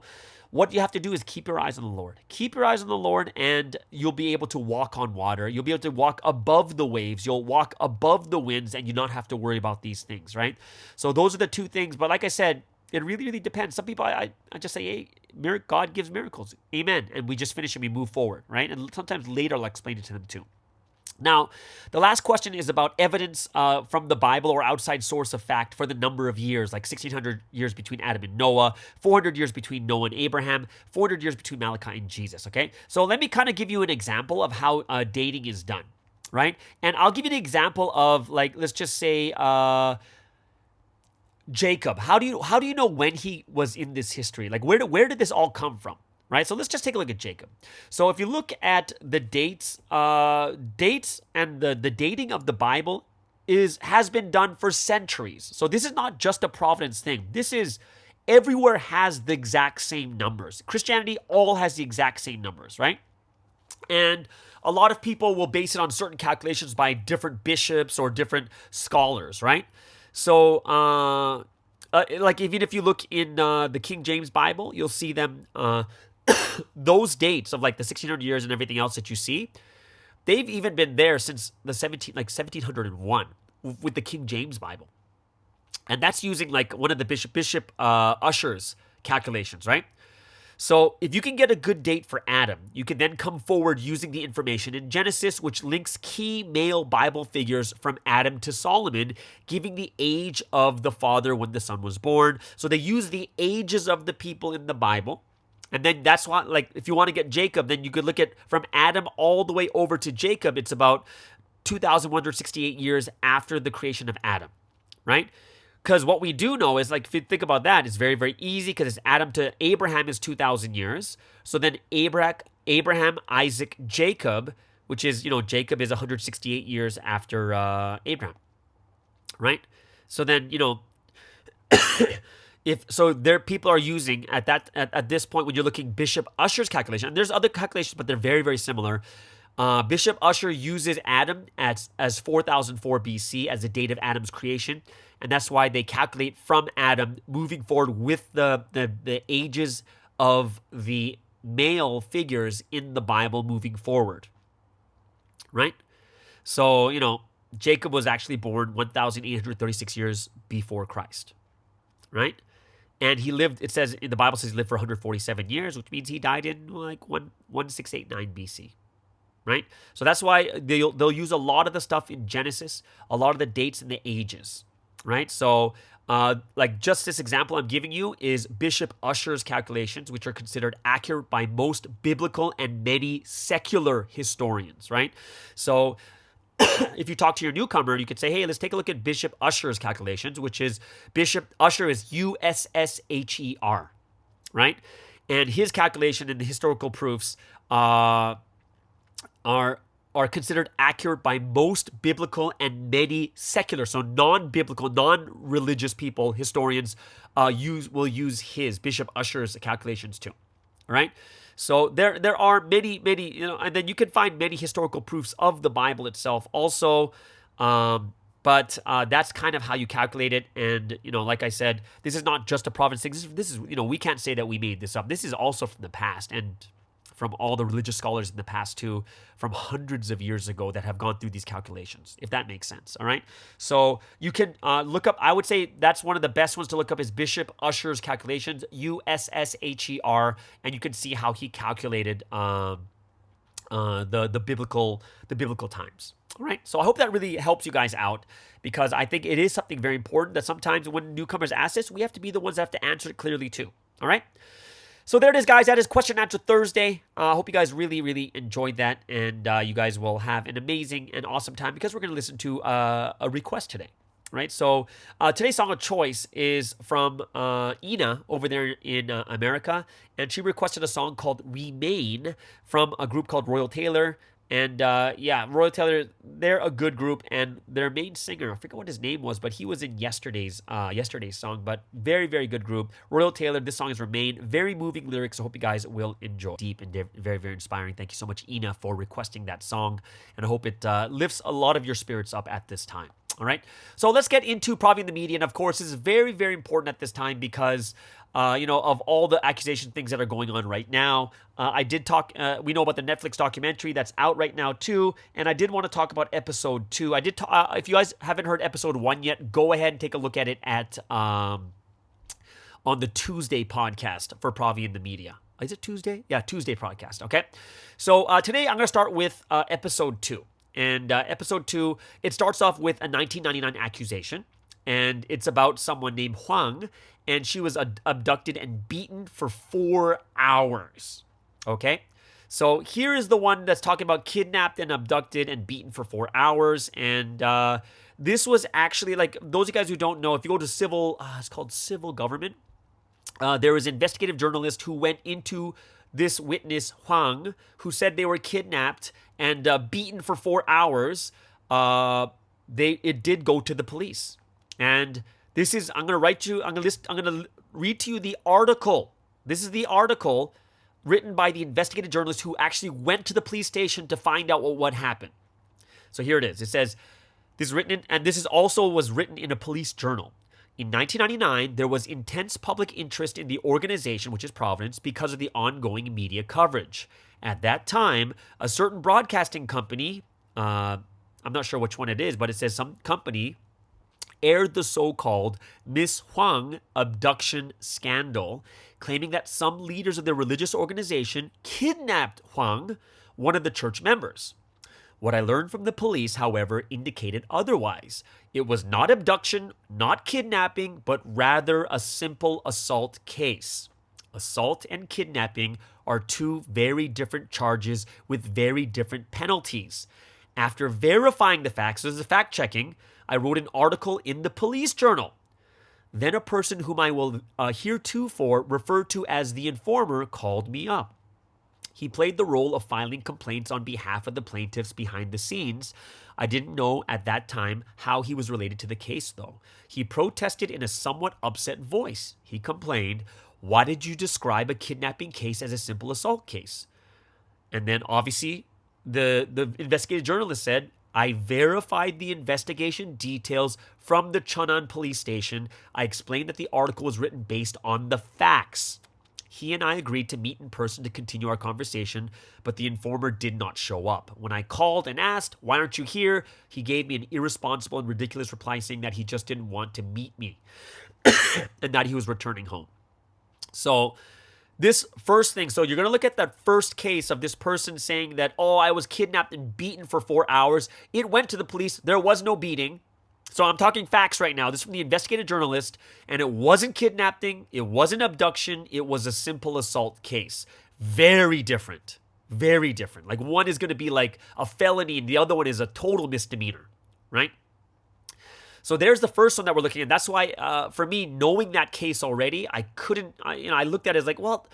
what you have to do is keep your eyes on the Lord. Keep your eyes on the Lord, and you'll be able to walk on water. You'll be able to walk above the waves. You'll walk above the winds, and you not have to worry about these things, right? So those are the two things. But like I said, it really, really depends. Some people, I just say, hey, God gives miracles. Amen. And we just finish and we move forward, right? And sometimes later I'll explain it to them too. Now, the last question is about evidence from the Bible or outside source of fact for the number of years, like 1,600 years between Adam and Noah, 400 years between Noah and Abraham, 400 years between Malachi and Jesus, okay? So let me kind of give you an example of how dating is done, right? And I'll give you an example of, like, let's just say Jacob. How do you know when he was in this history? Like, where did this all come from? Right, so let's just take a look at Jacob. So if you look at the dates and the dating of the Bible has been done for centuries. So this is not just a Providence thing. This is everywhere has the exact same numbers. Christianity all has the exact same numbers, right? And a lot of people will base it on certain calculations by different bishops or different scholars, right? So like even if you look in the King James Bible, you'll see them. Those dates of like the 1600 years and everything else that you see, they've even been there since the 1701 with the King James Bible. And that's using like one of the Bishop Ussher's calculations, right? So if you can get a good date for Adam, you can then come forward using the information in Genesis, which links key male Bible figures from Adam to Solomon, giving the age of the father when the son was born. So they use the ages of the people in the Bible. And then that's why, like, if you want to get Jacob, then you could look at from Adam all the way over to Jacob. It's about 2,168 years after the creation of Adam, right? Because what we do know is, like, if you think about that, it's very, very easy because it's Adam to Abraham is 2,000 years. So then Abraham, Isaac, Jacob, which is, Jacob is 168 years after Abraham, right? So then, there people are using at this point when you're looking Bishop Ussher's calculation, and there's other calculations, but they're very, very similar. Bishop Ussher uses Adam as 4004 BC as the date of Adam's creation, and that's why they calculate from Adam moving forward with the ages of the male figures in the Bible moving forward, right? So, Jacob was actually born 1,836 years before Christ, right? And he lived, it says, in the Bible says he lived for 147 years, which means he died in like 1689 BC, right? So that's why they'll use a lot of the stuff in Genesis, a lot of the dates and the ages, right? So like just this example I'm giving you is Bishop Ussher's calculations, which are considered accurate by most biblical and many secular historians, right? So if you talk to your newcomer, you could say, hey, let's take a look at Bishop Ussher's calculations, which is Bishop Ussher is Ussher, right? And his calculation and the historical proofs are considered accurate by most biblical and many secular, so non-biblical, non-religious people, historians will use his Bishop Ussher's calculations too, all right? So there are many, and then you can find many historical proofs of the Bible itself also, but that's kind of how you calculate it. And, like I said, this is not just a Providence thing. This is, we can't say that we made this up. This is also from the past and from all the religious scholars in the past too, from hundreds of years ago that have gone through these calculations, if that makes sense, all right? So you can look up, I would say that's one of the best ones to look up is Bishop Ussher's calculations, Ussher, and you can see how he calculated the biblical times. All right, so I hope that really helps you guys out because I think it is something very important that sometimes when newcomers ask this, we have to be the ones that have to answer it clearly too, all right? So there it is, guys. That is Question Answer Thursday. I hope you guys really, really enjoyed that, and you guys will have an amazing and awesome time because we're going to listen to a request today, right? So today's song of choice is from Ina over there in America, and she requested a song called Remain from a group called Royal Taylor. And Royal Taylor, they're a good group, and their main singer, I forget what his name was, but he was in yesterday's song, but very, very good group. Royal Taylor, this song is Remain, very moving lyrics, I hope you guys will enjoy. Deep and very, very inspiring. Thank you so much, Ina, for requesting that song, and I hope it lifts a lot of your spirits up at this time. All right. So let's get into Provi in the media. And of course, this is very, very important at this time because, of all the accusation things that are going on right now. I did talk, we know about the Netflix documentary that's out right now too. And I did want to talk about episode 2. I did, if you guys haven't heard episode 1 yet, go ahead and take a look at it at, on the Tuesday podcast for Provi in the media. Is it Tuesday? Yeah, Tuesday podcast. Okay. So today I'm going to start with episode 2. And episode 2, it starts off with a 1999 accusation. And it's about someone named Huang. And she was abducted and beaten for 4 hours. Okay? So here is the one that's talking about kidnapped and abducted and beaten for 4 hours. And this was actually, like, those of you guys who don't know, if you go to civil, it's called civil government. There was investigative journalists who went into this witness, Huang, who said they were kidnapped and beaten for 4 hours. It did go to the police. And this is, I'm going to read to you the article. This is the article written by the investigative journalist who actually went to the police station to find out what happened. So here it is. It says, this is written, and this is also was written in a police journal. In 1999, there was intense public interest in the organization, which is Providence, because of the ongoing media coverage. At that time, a certain broadcasting company, I'm not sure which one it is, but it says some company, aired the so-called Miss Huang abduction scandal, claiming that some leaders of the religious organization kidnapped Huang, one of the church members. What I learned from the police, however, indicated otherwise. It was not abduction, not kidnapping, but rather a simple assault case. Assault and kidnapping are 2 very different charges with very different penalties. After verifying the facts, so this is fact-checking, I wrote an article in the police journal. Then a person whom I will heretofore refer to as the informer called me up. He played the role of filing complaints on behalf of the plaintiffs behind the scenes. I didn't know at that time how he was related to the case, though. He protested in a somewhat upset voice. He complained, "Why did you describe a kidnapping case as a simple assault case?" And then obviously the investigative journalist said, "I verified the investigation details from the Cheonan police station. I explained that the article was written based on the facts." He and I agreed to meet in person to continue our conversation, but the informer did not show up. When I called and asked, "Why aren't you here?" he gave me an irresponsible and ridiculous reply saying that he just didn't want to meet me and that he was returning home. So this first thing, so you're going to look at that first case of this person saying that, I was kidnapped and beaten for 4 hours. It went to the police. There was no beating. So I'm talking facts right now. This is from the investigative journalist, and it wasn't kidnapping. It wasn't abduction. It was a simple assault case. Very different. Very different. Like one is going to be like a felony, and the other one is a total misdemeanor, right? So there's the first one that we're looking at. That's why, for me, knowing that case already, I looked at it as like, well,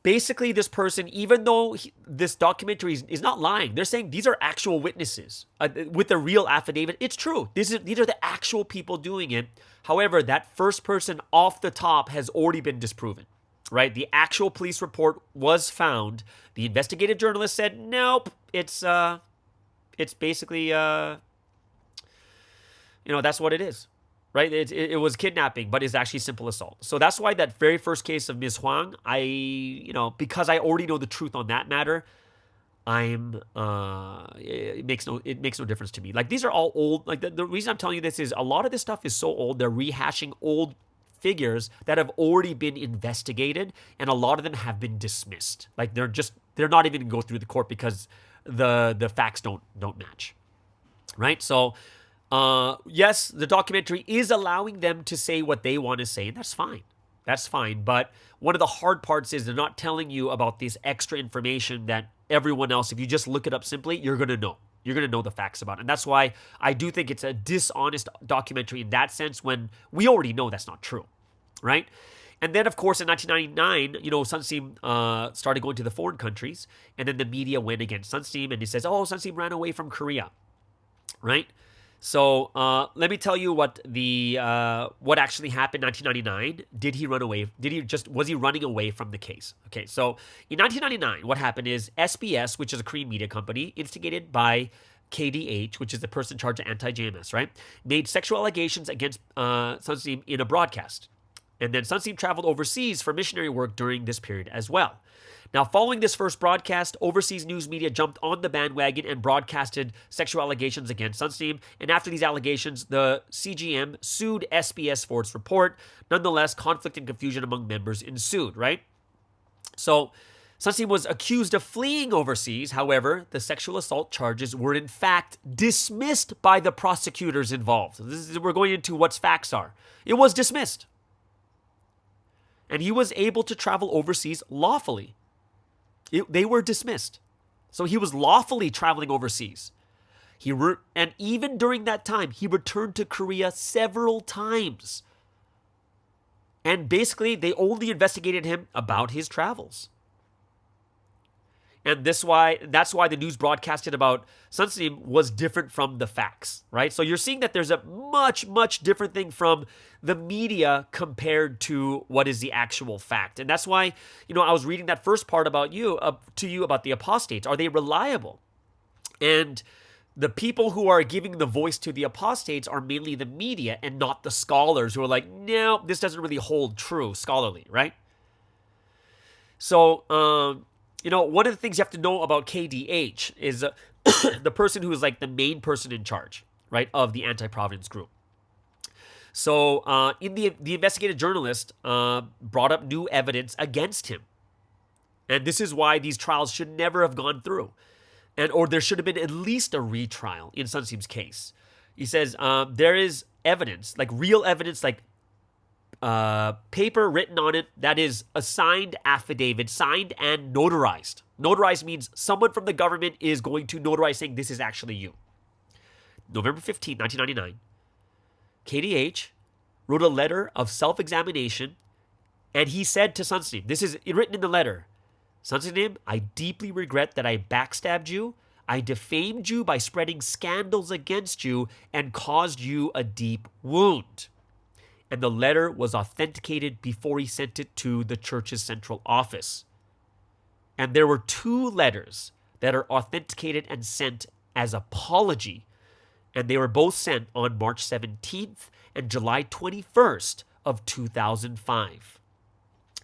basically this person, even though this documentary is not lying, they're saying these are actual witnesses with a real affidavit. It's true. These are the actual people doing it. However, that first person off the top has already been disproven, right? The actual police report was found. The investigative journalist said, nope, it's basically, that's what it is. Right? It was kidnapping, but it's actually simple assault. So that's why that very first case of Ms. Huang, because I already know the truth on that matter, it makes no difference to me. Like these are all old. Like the reason I'm telling you this is a lot of this stuff is so old. They're rehashing old figures that have already been investigated, and a lot of them have been dismissed. Like they're not even going to go through the court because the facts don't match. Right? So. Yes, the documentary is allowing them to say what they want to say, and that's fine. That's fine. But one of the hard parts is they're not telling you about this extra information that everyone else, if you just look it up simply, you're going to know. You're going to know the facts about it. And that's why I do think it's a dishonest documentary in that sense when we already know that's not true, right? And then, of course, in 1999, Sunseem started going to the foreign countries, and then the media went against Sunseem, and he says, Sunseem ran away from Korea, right? So let me tell you what actually happened in 1999. Did he run away? Was he running away from the case? Okay, so in 1999, what happened is SBS, which is a Korean media company, instigated by KDH, which is the person in charge of anti-JMS, right, made sexual allegations against Sunstein in a broadcast. And then Sunstein traveled overseas for missionary work during this period as well. Now, following this first broadcast, overseas news media jumped on the bandwagon and broadcasted sexual allegations against Sunstein. And after these allegations, the CGM sued SBS for its report. Nonetheless, conflict and confusion among members ensued, right? So, Sunstein was accused of fleeing overseas. However, the sexual assault charges were in fact dismissed by the prosecutors involved. We're going into what facts are. It was dismissed. And he was able to travel overseas lawfully. They were dismissed. So he was lawfully traveling overseas. And even during that time, he returned to Korea several times. And basically, they only investigated him about his travels. And that's why the news broadcasted about Sunstein was different from the facts, right? So you're seeing that there's a much, much different thing from the media compared to what is the actual fact. And that's why, I was reading that first part about to you about the apostates. Are they reliable? And the people who are giving the voice to the apostates are mainly the media and not the scholars who are like, no, this doesn't really hold true scholarly, right? So, one of the things you have to know about KDH is the person who is like the main person in charge, right, of the anti-providence group. So in the investigative journalist brought up new evidence against him. And this is why these trials should never have gone through. Or there should have been at least a retrial in Sunstein's case. He says there is evidence, like real evidence, like paper written on it that is a signed affidavit, signed and notarized. Notarized means someone from the government is going to notarize saying this is actually you. November 15, 1999, KDH wrote a letter of self-examination, and he said to Sunstein, this is written in the letter, Sunstein, I deeply regret that I backstabbed you, I defamed you by spreading scandals against you, and caused you a deep wound. And the letter was authenticated before he sent it to the church's central office. And there were 2 letters that are authenticated and sent as apology. And they were both sent on March 17th and July 21st of 2005.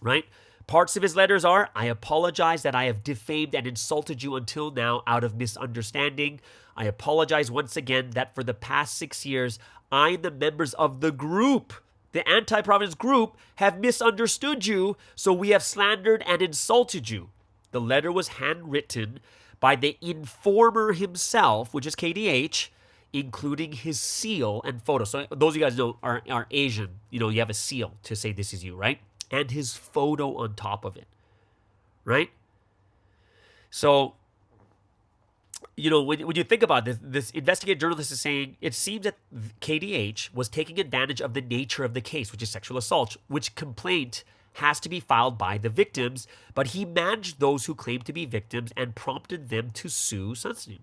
Right? Parts of his letters are, I apologize that I have defamed and insulted you until now out of misunderstanding. I apologize once again that for the past 6 years, I and the members of the group, the anti-providence group, have misunderstood you, so we have slandered and insulted you. The letter was handwritten by the informer himself, which is KDH, including his seal and photo. So those of you guys know are Asian. You have a seal to say this is you, right? And his photo on top of it, right? So, when you think about this investigative journalist is saying it seems that KDH was taking advantage of the nature of the case, which is sexual assault, which complaint has to be filed by the victims, but he managed those who claimed to be victims and prompted them to sue Sunstein.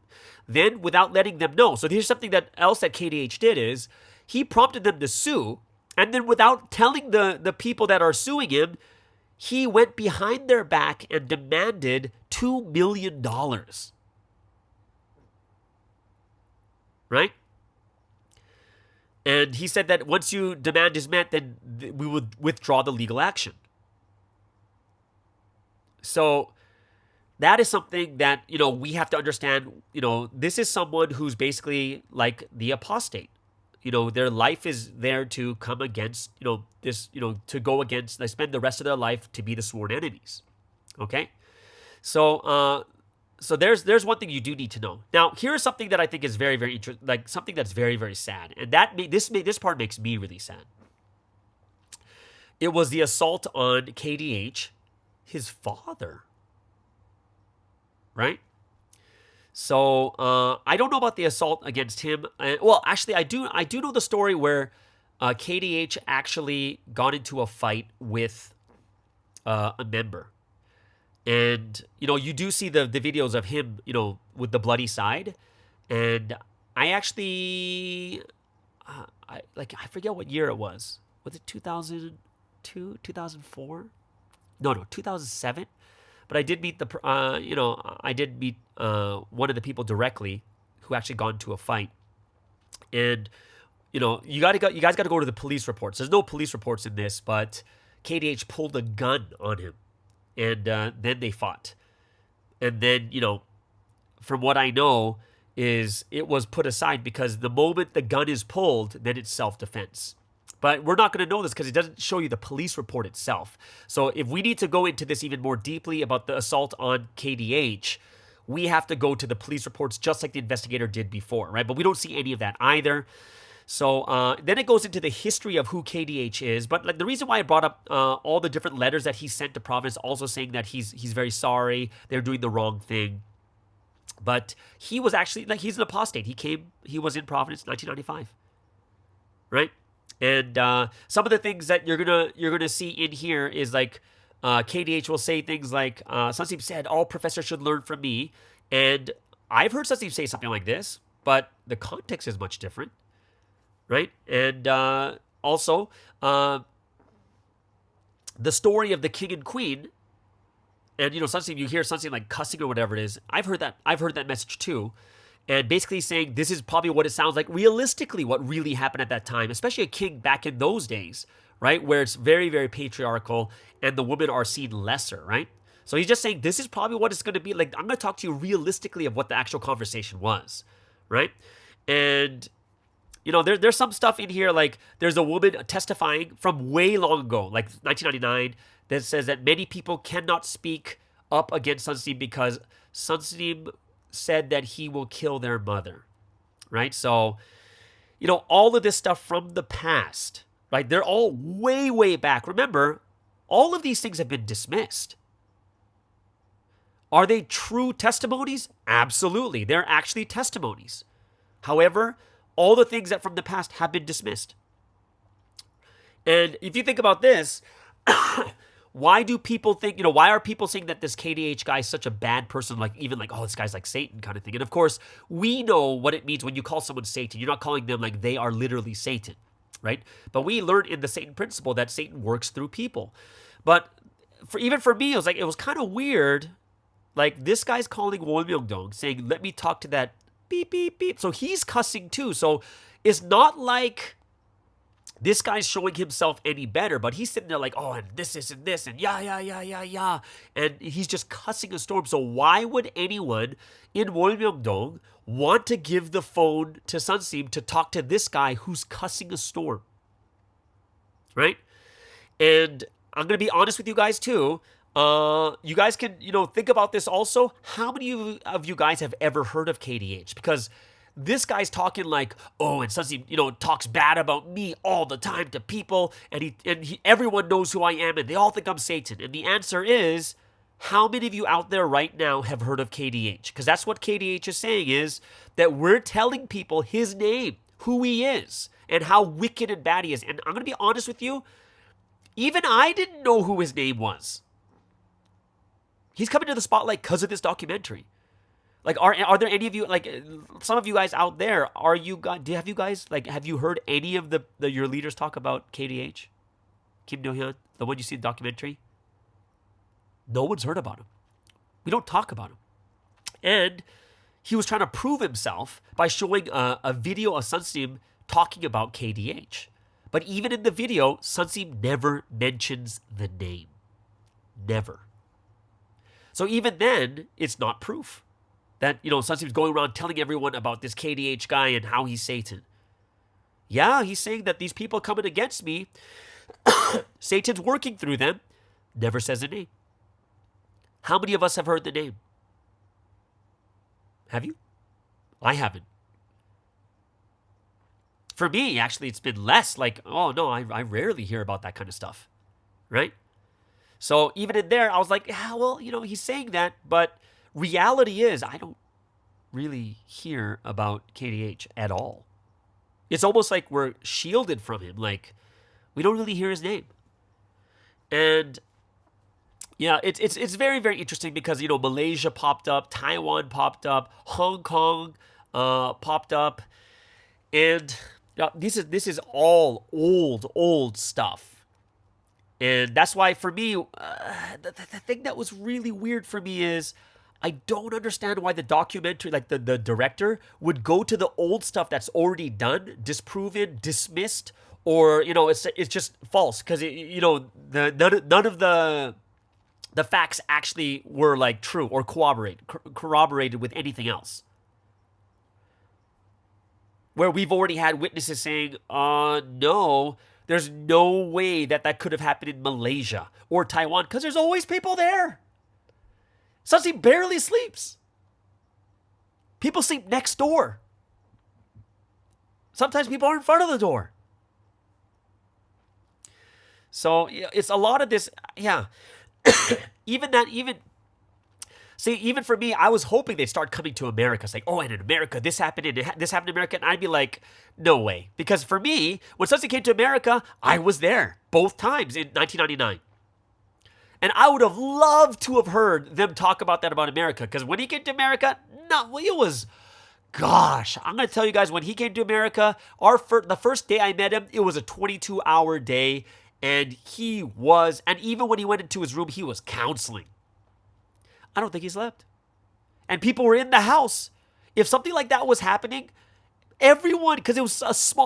Then, without letting them know, so here's something else that KDH did is he prompted them to sue, and then without telling the people that are suing him, he went behind their back and demanded $2 million. Right? And he said that once your demand is met, then we would withdraw the legal action. So that is something that, we have to understand. This is someone who's basically like the apostate. Their life is there to come against, to go against, they spend the rest of their life to be the sworn enemies. Okay? So there's one thing you do need to know. Now, here's something that I think is very, very interesting, like something that's very, very sad. And this part makes me really sad. It was the assault on KDH, his father. Right? So I don't know about the assault against him. Well, actually, I do know the story where KDH actually got into a fight with a member. And, you do see the videos of him, with the bloody side. And I actually, I forget what year it was. Was it 2002, 2004? No, 2007. But I did meet one of the people directly who actually got into a fight. And, you guys got to go to the police reports. There's no police reports in this, but KDH pulled a gun on him. And then they fought. And then, from what I know, is it was put aside because the moment the gun is pulled, then it's self-defense. But we're not going to know this because it doesn't show you the police report itself. So if we need to go into this even more deeply about the assault on KDH, we have to go to the police reports just like the investigator did before, right? But we don't see any of that either. So then it goes into the history of who KDH is. But the reason why I brought up all the different letters that he sent to Providence, also saying that he's very sorry, they're doing the wrong thing. But he was actually, he's an apostate. He was in Providence in 1995, right? And some of the things that you're gonna see in here is KDH will say things like, Sunseem said, all professors should learn from me. And I've heard Sunseem say something like this, but the context is much different, right? And also, the story of the king and queen. And Sunseem, you hear Sunseem cussing or whatever it is. I've heard that message too, and basically saying this is probably what it sounds like realistically, what really happened at that time, especially a king back in those days, right, where it's very, very patriarchal and the women are seen lesser, right? So he's just saying this is probably what it's going to be like. I'm going to talk to you realistically of what the actual conversation was, right? And there's some stuff in here there's a woman testifying from way long ago, 1999. That says that many people cannot speak up against Sunseem because Sunseem said that he will kill their mother, right? So, all of this stuff from the past, right? They're all way, way back. Remember, all of these things have been dismissed. Are they true testimonies? Absolutely. They're actually testimonies. However, all the things that from the past have been dismissed. And if you think about this, why do people think, why are people saying that this KDH guy is such a bad person, oh, this guy's like Satan kind of thing? And of course, we know what it means when you call someone Satan. You're not calling them like they are literally Satan, right? But we learned in the Satan principle that Satan works through people. But even for me, it was kind of weird. This guy's calling Wolmyongdong, saying, let me talk to that beep, beep, beep. So he's cussing too. So it's not like this guy's showing himself any better, but he's sitting there oh, and this, and yeah. And he's just cussing a storm. So why would anyone in Wolmyongdong want to give the phone to Sunseem to talk to this guy who's cussing a storm? Right? And I'm going to be honest with you guys too. You guys can, think about this also. How many of you guys have ever heard of KDH? Because this guy's talking oh, and Sunseem, talks bad about me all the time to people, and everyone knows who I am, and they all think I'm Satan. And the answer is, how many of you out there right now have heard of KDH? Because that's what KDH is saying, is that we're telling people his name, who he is, and how wicked and bad he is. And I'm going to be honest with you, even I didn't know who his name was. He's coming to the spotlight because of this documentary. Are there any of you, some of you guys out there, have you heard any of your leaders talk about KDH? Kim Do-hyun, the one you see in the documentary? No one's heard about him. We don't talk about him. And he was trying to prove himself by showing a video of Sunseem talking about KDH. But even in the video, Sunseem never mentions the name. Never. So even then, it's not proof that, Sunseem's going around telling everyone about this KDH guy and how he's Satan. Yeah, he's saying that these people coming against me, Satan's working through them. Never says a name. How many of us have heard the name? Have you? I haven't. For me, actually, it's been less oh no, I rarely hear about that kind of stuff, right? So even in there, I was like, yeah, well, he's saying that, but reality is I don't really hear about KDH at all. It's almost like we're shielded from him. We don't really hear his name. And yeah, it's very, very interesting because, Malaysia popped up, Taiwan popped up, Hong Kong popped up. And this is all old stuff. And that's why for me, the thing that was really weird for me is I don't understand why the documentary, like the director, would go to the old stuff that's already done, disproven, dismissed, or it's just false because none of the facts actually were like true or corroborated with anything else. Where we've already had witnesses saying, no, there's no way that could have happened in Malaysia or Taiwan because there's always people there. Susie barely sleeps. People sleep next door. Sometimes people are in front of the door. So it's a lot of this. Yeah. even for me, I was hoping they'd start coming to America. It's like, oh, and in America, this happened, and this happened in America. And I'd be like, no way. Because for me, when Susie came to America, I was there both times in 1999. And I would have loved to have heard them talk about that about America. Because when he came to America, gosh, I'm going to tell you guys, when he came to America, the first day I met him, it was a 22-hour day. And and even when he went into his room, he was counseling. I don't think he slept. And people were in the house. If something like that was happening, everyone, because it was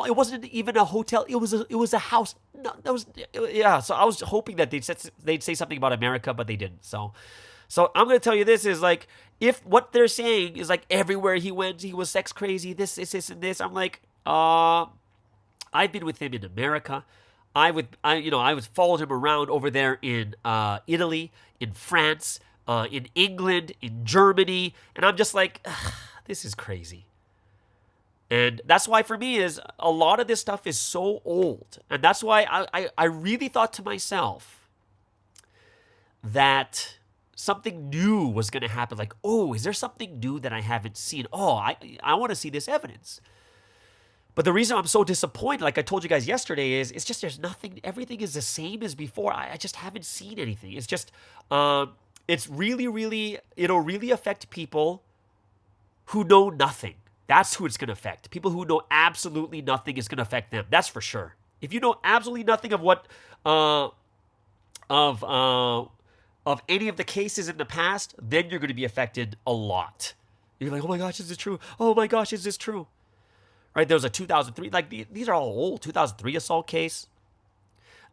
it wasn't even a hotel. It was a house. No, So I was hoping that they'd say something about America, but they didn't. So I'm going to tell you this is like, if what they're saying is like everywhere he went, he was sex crazy, this, and this. I'm like, I've been with him in America. I was followed him around over there in Italy, in France, in England, in Germany, and I'm just like, this is crazy. And that's why for me is a lot of this stuff is so old. And that's why I really thought to myself that something new was going to happen. Like, oh, is there something new that I haven't seen? Oh, I want to see this evidence. But the reason I'm so disappointed, like I told you guys yesterday, is it's just there's nothing. Everything is the same as before. I just haven't seen anything. It's just, it's really, it'll really affect people who know nothing. That's who it's going to affect. People who know absolutely nothing is going to affect them. That's for sure. If you know absolutely nothing of what of any of the cases in the past, then you're going to be affected a lot. You're like, oh my gosh, is this true? Oh my gosh, is this true? Right? There was a 2003, like these are all old, 2003 assault case.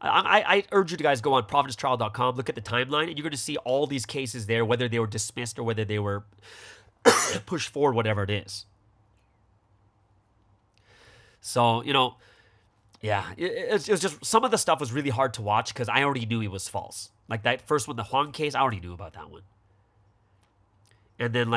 I urge you to guys go on providencetrial.com, look at the timeline, and you're going to see all these cases there, whether they were dismissed or whether they were pushed forward, whatever it is. So, yeah, it was just, some of the stuff was really hard to watch because I already knew it was false. Like that first one, the Huang case, I already knew about that one. And then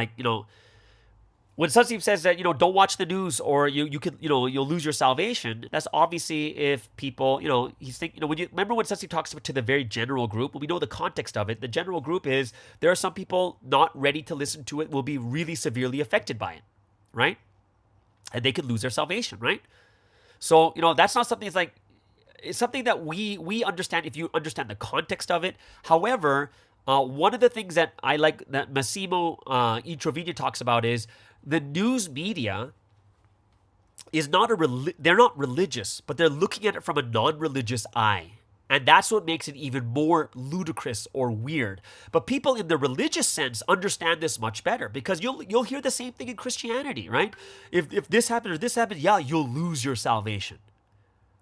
when Sunstein says that, don't watch the news or you could, you'll lose your salvation, that's obviously if people, he's thinking, remember when Sunstein talks to the very general group, when we know the context of it, the general group is there are some people not ready to listen to it, will be really severely affected by it, right? And they could lose their salvation, right? So, that's not something, it's something that we understand if you understand the context of it. However, one of the things that I like that Massimo E. Trevino talks about is the news media is they're not religious, but they're looking at it from a non-religious eye. And that's what makes it even more ludicrous or weird. But people in the religious sense understand this much better because you'll hear the same thing in Christianity, right? If this happened or this happened, yeah, you'll lose your salvation,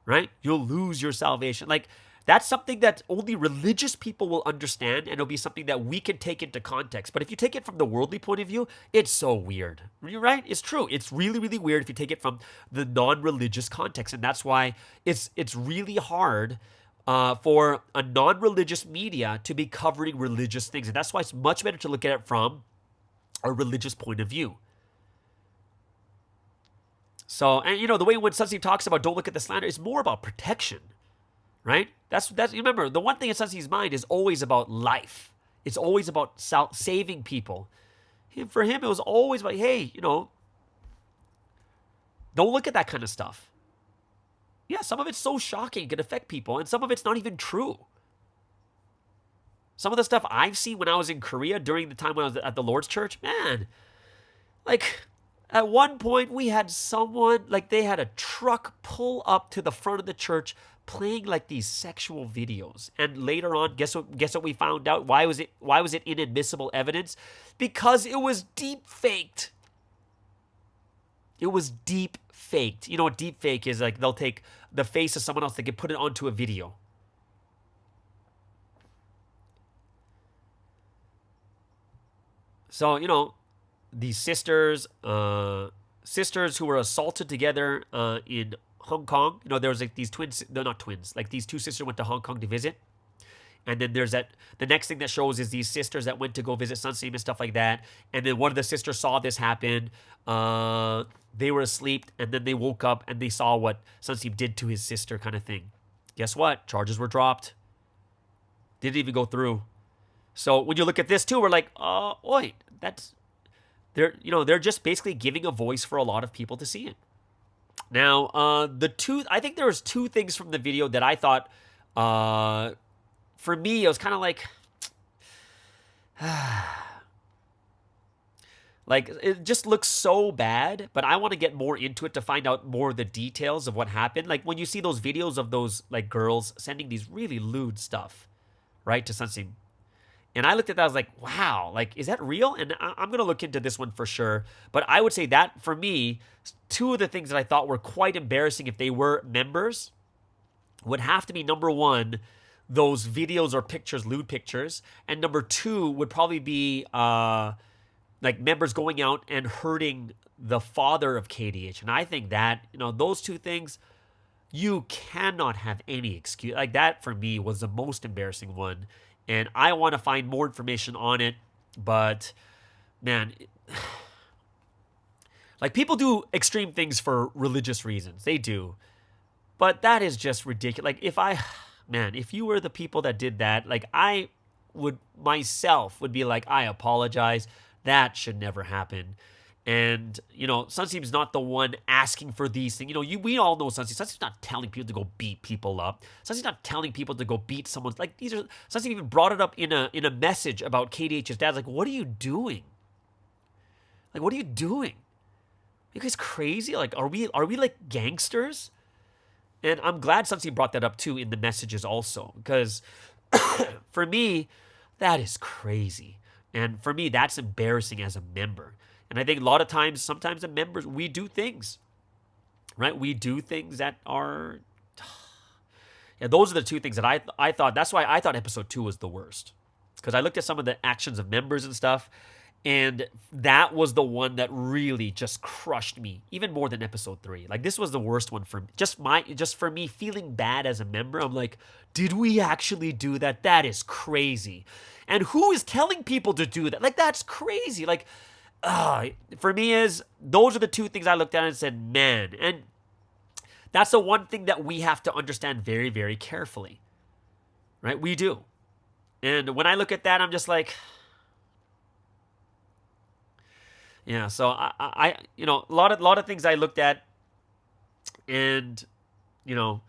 right? You'll lose your salvation. Like, that's something that only religious people will understand, and it'll be something that we can take into context. But if you take it from the worldly point of view, it's so weird, right? It's true. It's really, really weird if you take it from the non-religious context. And that's why it's really hard for a non-religious media to be covering religious things. And that's why it's much better to look at it from a religious point of view. So, and the way when Sunstein talks about don't look at the slander, it's more about protection, right? That's remember, the one thing in Sunstein's mind is always about life. It's always about saving people. For him, it was always like, hey, don't look at that kind of stuff. Yeah, some of it's so shocking, it can affect people, and some of it's not even true. Some of the stuff I've seen when I was in Korea during the time when I was at the Lord's Church, man, like at one point we had someone, like they had a truck pull up to the front of the church, playing like these sexual videos. And later on, guess what we found out? Why was it inadmissible evidence? Because it was deep faked. It was deep faked. You know what deep fake is? Like they'll take the face of someone else, they can put it onto a video. So, you know, these sisters who were assaulted together in Hong Kong. You know, there was like these twins, they're not twins, like these two sisters went to Hong Kong to visit. And then there's the next thing that shows is these sisters that went to go visit Sunseam and stuff like that. And then one of the sisters saw this happen. They were asleep and then they woke up and they saw what Sunseam did to his sister kind of thing. Guess what? Charges were dropped. Didn't even go through. So when you look at this too, we're like, wait, they're just basically giving a voice for a lot of people to see it. Now, I think there was two things from the video that I thought, for me, it was kind of like, like it just looks so bad, but I want to get more into it to find out more of the details of what happened. Like when you see those videos of those like girls sending these really lewd stuff, right, to Sunseam. And I looked at that, I was like, wow, like, is that real? And I'm going to look into this one for sure. But I would say that, for me, two of the things that I thought were quite embarrassing if they were members would have to be, number one, those videos or pictures, lewd pictures. And number two would probably be, like, members going out and hurting the father of KDH. And I think that, you know, those two things, you cannot have any excuse. Like, that, for me, was the most embarrassing one. And I want to find more information on it, but man, like people do extreme things for religious reasons. They do. But that is just ridiculous. Like if you were the people that did that, like I would myself would be like, I apologize. That should never happen. And, you know, Sunseam's not the one asking for these things. You know, we all know Sunseam. Sunseam's not telling people to go beat people up. Sunseam's not telling people to go beat someone. Like, Sunseam even brought it up in a message about KDH's dad. Like, what are you doing? Like, what are you doing? Are you guys crazy? Like, are we like gangsters? And I'm glad Sunseam brought that up too in the messages also. Because for me, that is crazy. And for me, that's embarrassing as a member. And I think a lot of times, sometimes the members, we do things, right? We do things that are, yeah, those are the two things that I thought, that's why I thought episode 2 was the worst. Because I looked at some of the actions of members and stuff, and that was the one that really just crushed me, even more than episode 3. Like, this was the worst one for me. Just for me feeling bad as a member. I'm like, did we actually do that? That is crazy. And who is telling people to do that? Like, that's crazy. Like, for me those are the two things I looked at and said, man. And that's the one thing that we have to understand very, very carefully, right? We do. And when I look at that, I'm just like, yeah. So I you know, a lot of things I looked at, and you know,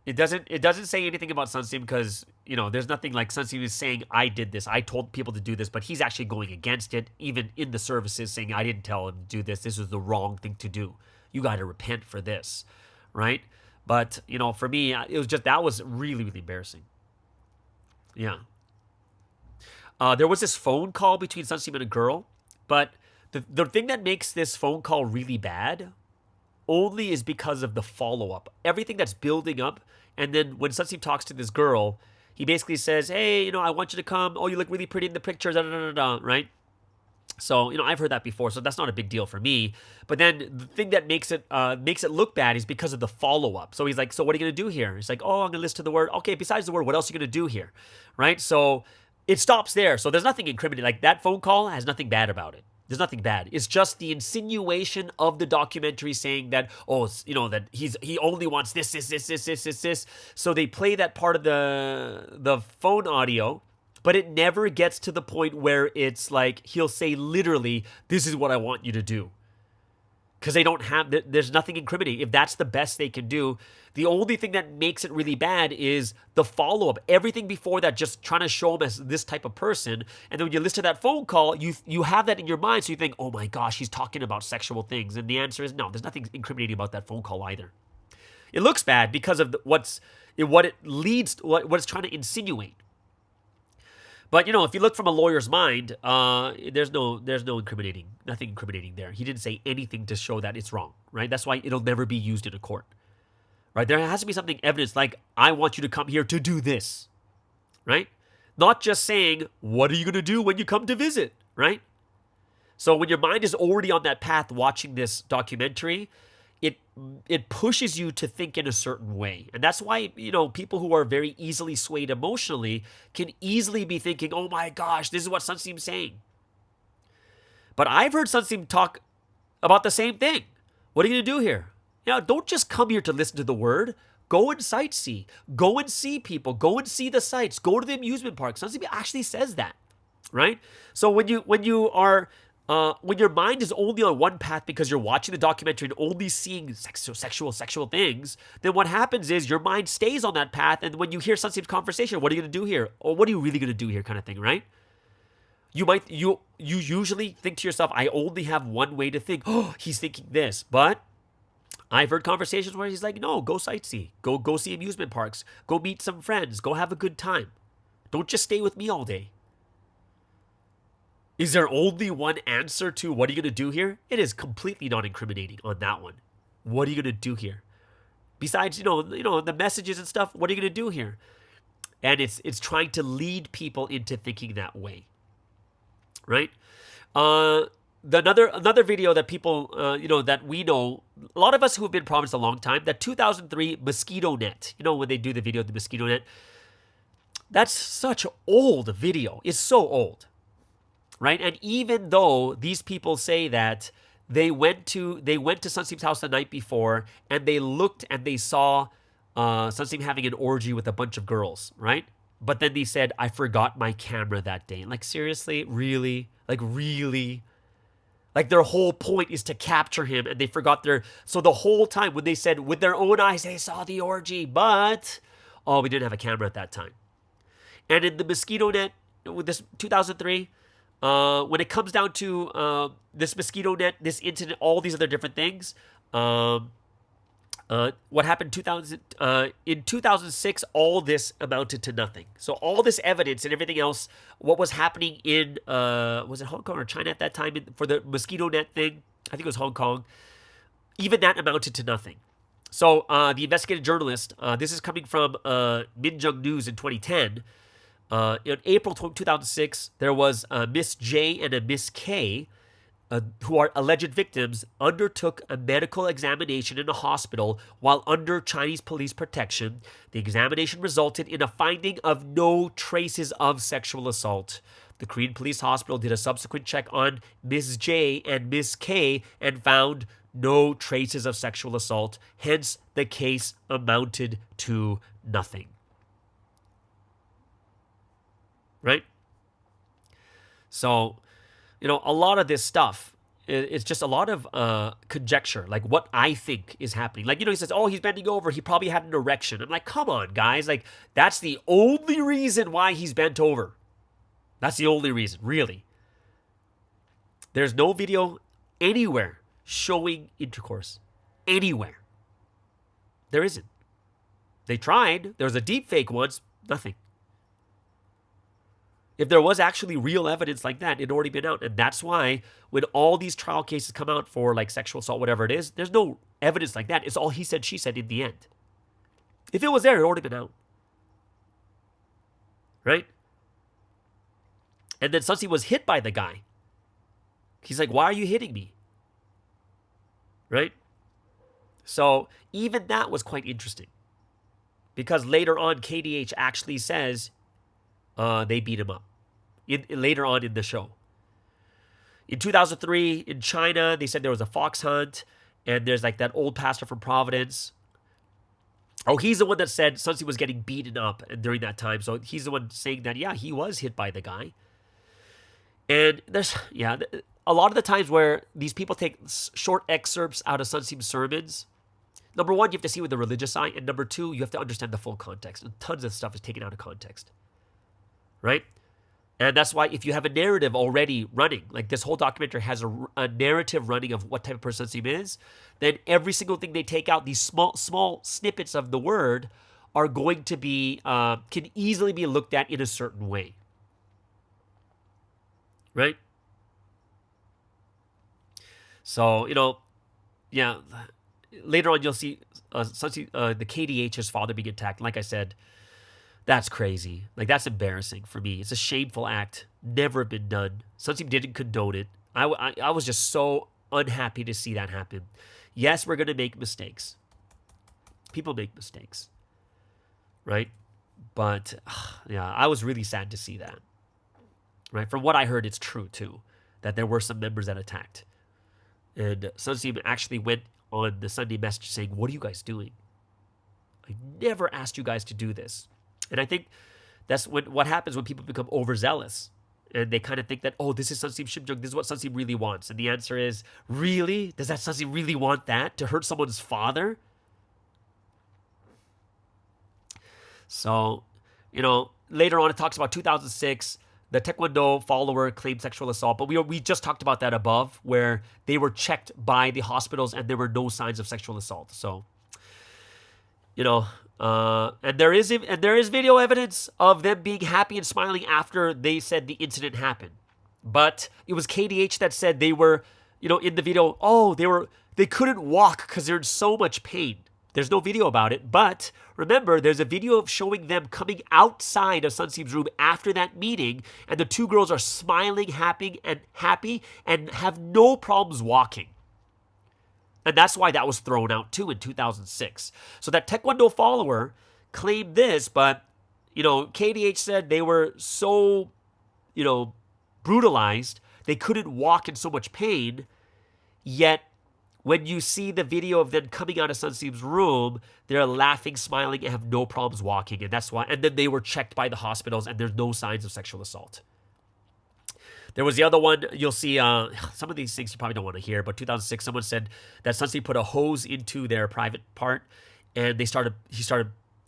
it doesn't say anything about Sunseam because, you know, there's nothing like Sunseam is saying, I did this, I told people to do this, but he's actually going against it, even in the services, saying, I didn't tell him to do this. This was the wrong thing to do. You got to repent for this, right? But, you know, for me, it was just, that was really, really embarrassing. Yeah. There was this phone call between Sunseam and a girl, but the thing that makes this phone call really bad only is because of the follow-up. Everything that's building up, and then when Sunseam talks to this girl, he basically says, hey, you know, I want you to come. Oh, you look really pretty in the picture, right? So, you know, I've heard that before, so that's not a big deal for me. But then the thing that makes it look bad is because of the follow-up. So he's like, so what are you going to do here? He's like, oh, I'm going to listen to the word. Okay, besides the word, what else are you going to do here? Right? So it stops there. So there's nothing incriminating. Like, that phone call has nothing bad about it. There's nothing bad. It's just the insinuation of the documentary saying that, oh, you know, that he only wants this. So they play that part of the phone audio, but it never gets to the point where it's like he'll say literally, this is what I want you to do. Because there's nothing incriminating. If that's the best they can do, the only thing that makes it really bad is the follow-up. Everything before that, just trying to show him as this type of person. And then when you listen to that phone call, you have that in your mind. So you think, oh my gosh, he's talking about sexual things. And the answer is no, there's nothing incriminating about that phone call either. It looks bad because of what it leads, what it's trying to insinuate. But, if you look from a lawyer's mind, there's no nothing incriminating there. He didn't say anything to show that it's wrong, right? That's why it'll never be used in a court, right? There has to be something evidence like, I want you to come here to do this, right? Not just saying, what are you going to do when you come to visit, right? So when your mind is already on that path watching this documentary, it pushes you to think in a certain way. And that's why, people who are very easily swayed emotionally can easily be thinking, oh my gosh, this is what Sunsim's saying. But I've heard Sunsim talk about the same thing. What are you going to do here? Don't just come here to listen to the word. Go and sightsee. Go and see people. Go and see the sights. Go to the amusement park. Sunsim actually says that, right? So when your mind is only on one path because you're watching the documentary and only seeing sexual things, then what happens is your mind stays on that path. And when you hear Sunsim's conversation, what are you going to do here? Or what are you really going to do here, kind of thing, right? You usually think to yourself, I only have one way to think. Oh, he's thinking this. But I've heard conversations where he's like, no, go sightsee. Go see amusement parks. Go meet some friends. Go have a good time. Don't just stay with me all day. Is there only one answer to what are you going to do here? It is completely not incriminating on that one. What are you going to do here? Besides, the messages and stuff, what are you going to do here? And it's trying to lead people into thinking that way, right? Another video that people, that we know, a lot of us who have been promised a long time, that 2003 mosquito net, when they do the video of the mosquito net, that's such an old video. It's so old. Right? And even though these people say that they went to Sunsim's house the night before and they looked and they saw Sunsim having an orgy with a bunch of girls, right? But then they said, I forgot my camera that day. Like, seriously? Really? Like, really? Like, their whole point is to capture him and they forgot so the whole time when they said with their own eyes they saw the orgy, but, we didn't have a camera at that time. And in the mosquito net, with this 2003, when it comes down to this mosquito net, this incident, all these other different things, what happened in 2006, all this amounted to nothing. So all this evidence and everything else, what was happening in, was it Hong Kong or China at that time for the mosquito net thing? I think it was Hong Kong. Even that amounted to nothing. So the investigative journalist, this is coming from Minjung News in 2010, in April 2006, there was a Miss J and a Miss K, who are alleged victims, undertook a medical examination in a hospital while under Chinese police protection. The examination resulted in a finding of no traces of sexual assault. The Korean Police Hospital did a subsequent check on Miss J and Miss K and found no traces of sexual assault. Hence, the case amounted to nothing. Right? So, a lot of this stuff, it's just a lot of conjecture, like what I think is happening. Like, he says, he's bending over. He probably had an erection. I'm like, come on, guys. Like, that's the only reason why he's bent over. That's the only reason, really. There's no video anywhere showing intercourse. Anywhere. There isn't. They tried. There was a deep fake once. Nothing. If there was actually real evidence like that, it'd already been out. And that's why when all these trial cases come out for like sexual assault, whatever it is, there's no evidence like that. It's all he said, she said in the end. If it was there, it'd already been out. Right? And then Sunsi was hit by the guy. He's like, why are you hitting me? Right? So even that was quite interesting. Because later on, KDH actually says they beat him up. Later on in the show. In 2003, in China, they said there was a fox hunt, and there's like that old pastor from Providence. He's the one that said Sunsi was getting beaten up during that time. So he's the one saying that, yeah, he was hit by the guy. And there's, a lot of the times where these people take short excerpts out of Sunsim's sermons, number one, you have to see with the religious eye, and number two, you have to understand the full context. And tons of stuff is taken out of context. Right? And that's why if you have a narrative already running, like this whole documentary has a narrative running of what type of person Sunsim is, then every single thing they take out, these small snippets of the word, are going to be, can easily be looked at in a certain way. Right? So, yeah, later on you'll see the KDH's father being attacked. Like I said, that's crazy. Like, that's embarrassing for me. It's a shameful act. Never been done. Sunseam didn't condone it. I was just so unhappy to see that happen. Yes, we're going to make mistakes. People make mistakes. Right? But, yeah, I was really sad to see that. Right? From what I heard, it's true, too, that there were some members that attacked. And Sunseam actually went on the Sunday message saying, what are you guys doing? I never asked you guys to do this. And I think that's what happens when people become overzealous. And they kind of think that, oh, this is Sunseam Shimjung, this is what Sunseam really wants. And the answer is, really? Does that Sunseam really want that? To hurt someone's father? So, later on it talks about 2006, the Taekwondo follower claimed sexual assault. But we just talked about that above, where they were checked by the hospitals and there were no signs of sexual assault. So, and there is video evidence of them being happy and smiling after they said the incident happened. But it was KDH that said they were, in the video, they couldn't walk because they're in so much pain. There's no video about it, but remember, there's a video of showing them coming outside of Sunseam's room after that meeting, and the two girls are smiling, happy, and have no problems walking. And that's why that was thrown out too in 2006. So that Taekwondo follower claimed this, but, KDH said they were so, brutalized, they couldn't walk in so much pain, yet when you see the video of them coming out of Sunseam's room, they're laughing, smiling, and have no problems walking. And that's why, and then they were checked by the hospitals and there's no signs of sexual assault. There was the other one, you'll see, some of these things you probably don't want to hear, but 2006, someone said that Sunseam put a hose into their private part, and he started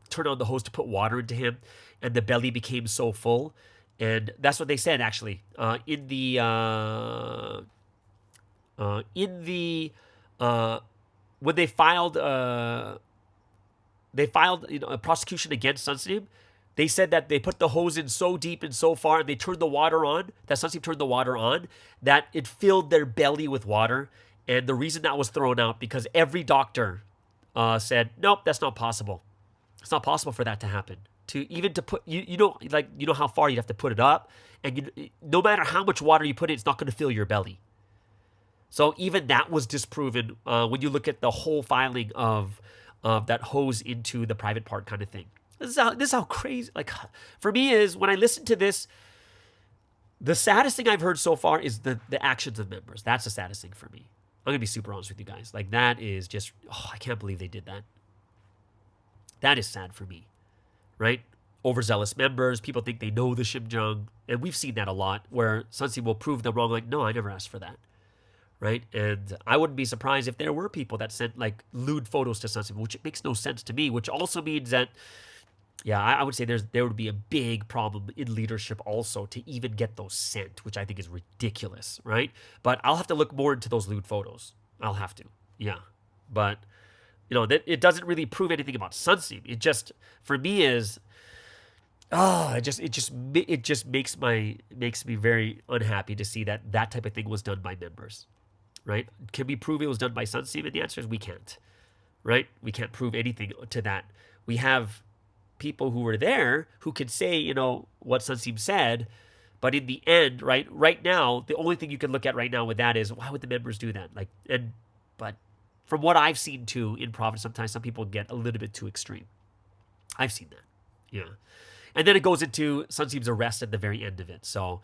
turning on the hose to put water into him, and the belly became so full. And that's what they said, actually. When they filed a prosecution against Sunseam, they said that they put the hose in so deep and so far, and they turned the water on, that Sunseam turned the water on, that it filled their belly with water. And the reason that was thrown out, because every doctor said, nope, that's not possible. It's not possible for that to happen. To put, how far you'd have to put it up, and no matter how much water you put in, it's not going to fill your belly. So even that was disproven when you look at the whole filing of that hose into the private part kind of thing. This is how crazy, for me is, when I listen to this, the saddest thing I've heard so far is the actions of members. That's the saddest thing for me. I'm going to be super honest with you guys. That is just, I can't believe they did that. That is sad for me, right? Overzealous members, people think they know the Shimjung, and we've seen that a lot, where Sunseam will prove them wrong, no, I never asked for that. Right? And I wouldn't be surprised if there were people that sent lewd photos to Sunseam, which makes no sense to me, which also means that, I would say there would be a big problem in leadership also to even get those sent, which I think is ridiculous, right? But I'll have to look more into those lewd photos. I'll have to. Yeah. But, that it doesn't really prove anything about Sunseam. It just, for me, is, it just makes me very unhappy to see that type of thing was done by members. Right? Can we prove it was done by Sunseam? And the answer is we can't. Right? We can't prove anything to that. We have people who were there who could say, what Sunseam said, but in the end, right now, the only thing you can look at right now with that is, why would the members do that? But from what I've seen too in Prov, sometimes some people get a little bit too extreme. I've seen that. Yeah. And then it goes into Sunseam's arrest at the very end of it. So,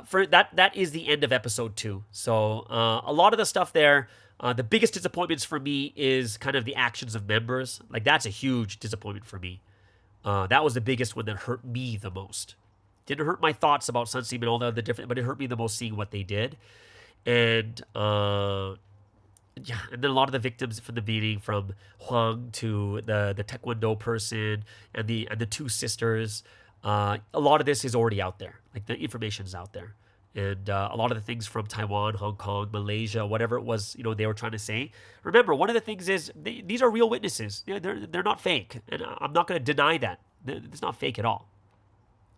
for that is the end of episode 2. So, a lot of the stuff there, the biggest disappointments for me is kind of the actions of members. That's a huge disappointment for me. That was the biggest one that hurt me the most. Didn't hurt my thoughts about Sunseam and all the other different, but it hurt me the most seeing what they did. And, and then a lot of the victims from the meeting, from Huang to the Taekwondo person and the two sisters, a lot of this is already out there. The information's out there. And a lot of the things from Taiwan, Hong Kong, Malaysia, whatever it was, they were trying to say. Remember, one of the things is these are real witnesses. Yeah, they're not fake, and I'm not going to deny that. It's not fake at all.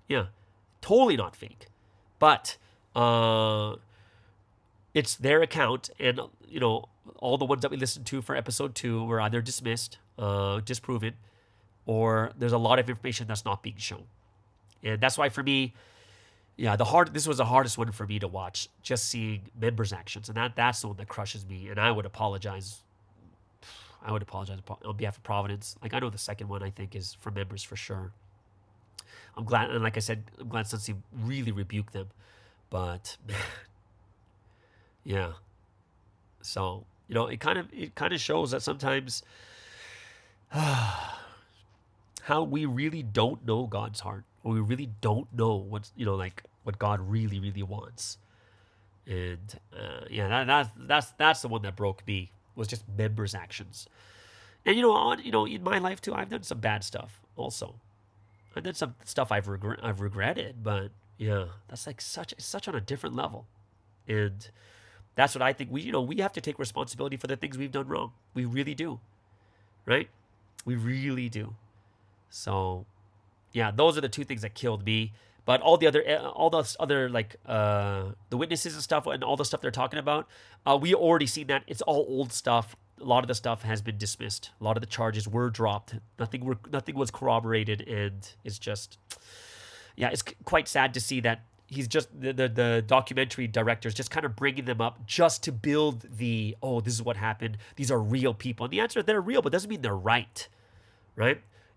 Yeah, totally not fake. But it's their account, and all the ones that we listened to for episode 2 were either dismissed, disproven, or there's a lot of information that's not being shown. And that's why for me, this was the hardest one for me to watch, just seeing members' actions. And that's the one that crushes me. And I would apologize. On behalf of Providence. Like, I know the second one, I think, is for members for sure. I'm glad, and like I said, I'm glad Sunsi really rebuked them. But, man, yeah. So, it kind of shows that sometimes how we really don't know God's heart. Or we really don't know what God really, really wants. And that's the one that broke me, was just members' actions. And in my life too, I've done some bad stuff also. I've done some stuff I've regretted, but yeah, that's like such on a different level. And that's what I think we have to take responsibility for the things we've done wrong. We really do. Right? We really do. So yeah, those are the two things that killed me. But all those other like the witnesses and stuff, and all the stuff they're talking about, we already seen that. It's all old stuff. A lot of the stuff has been dismissed. A lot of the charges were dropped. Nothing was corroborated, and it's just, it's quite sad to see that he's just the documentary directors just kind of bringing them up just to build this is what happened. These are real people, and the answer is they're real, but doesn't mean they're right.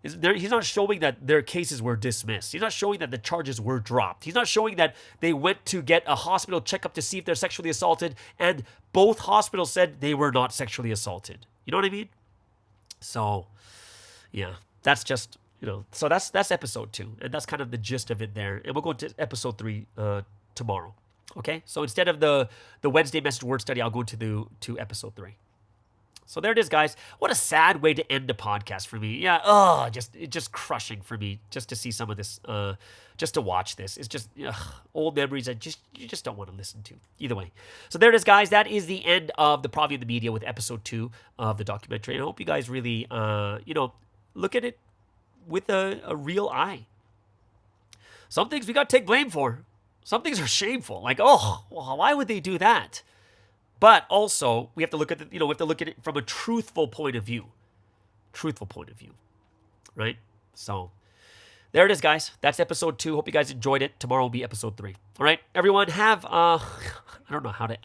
He's not showing that their cases were dismissed. He's not showing that the charges were dropped. He's not showing that they went to get a hospital checkup to see if they're sexually assaulted, and both hospitals said they were not sexually assaulted. You know what I mean? So, yeah, that's just, so that's episode 2, and that's kind of the gist of it there. And we'll go to episode 3 tomorrow. Okay? So instead of the Wednesday message word study, I'll go to episode 3. So there it is, guys. What a sad way to end the podcast for me. Yeah, just crushing for me just to see some of this, just to watch this. It's just old memories that you just don't want to listen to. Either way. So there it is, guys. That is the end of the Provi in the Media with episode 2 of the documentary. And I hope you guys really, look at it with a real eye. Some things we got to take blame for. Some things are shameful. Like, why would they do that? But also, we have to look at it from a truthful point of view. Right? So, there it is, guys. That's episode 2. Hope you guys enjoyed it. Tomorrow will be episode 3. All right, everyone, have I don't know how to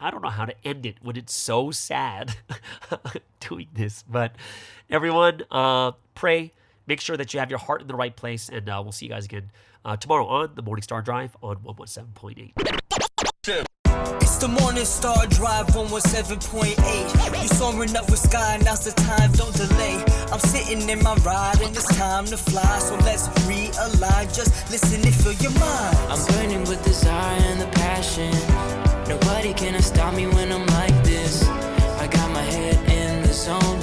end it when it's so sad doing this. But everyone, pray. Make sure that you have your heart in the right place, and we'll see you guys again tomorrow on the Morning Star Drive on 117.8. It's the Morning Star Drive 117.8. You soaring up with sky, now's the time, don't delay. I'm sitting in my ride and it's time to fly. So let's realign, just listen and feel your mind. I'm burning with desire and the passion. Nobody can stop me when I'm like this. I got my head in the zone,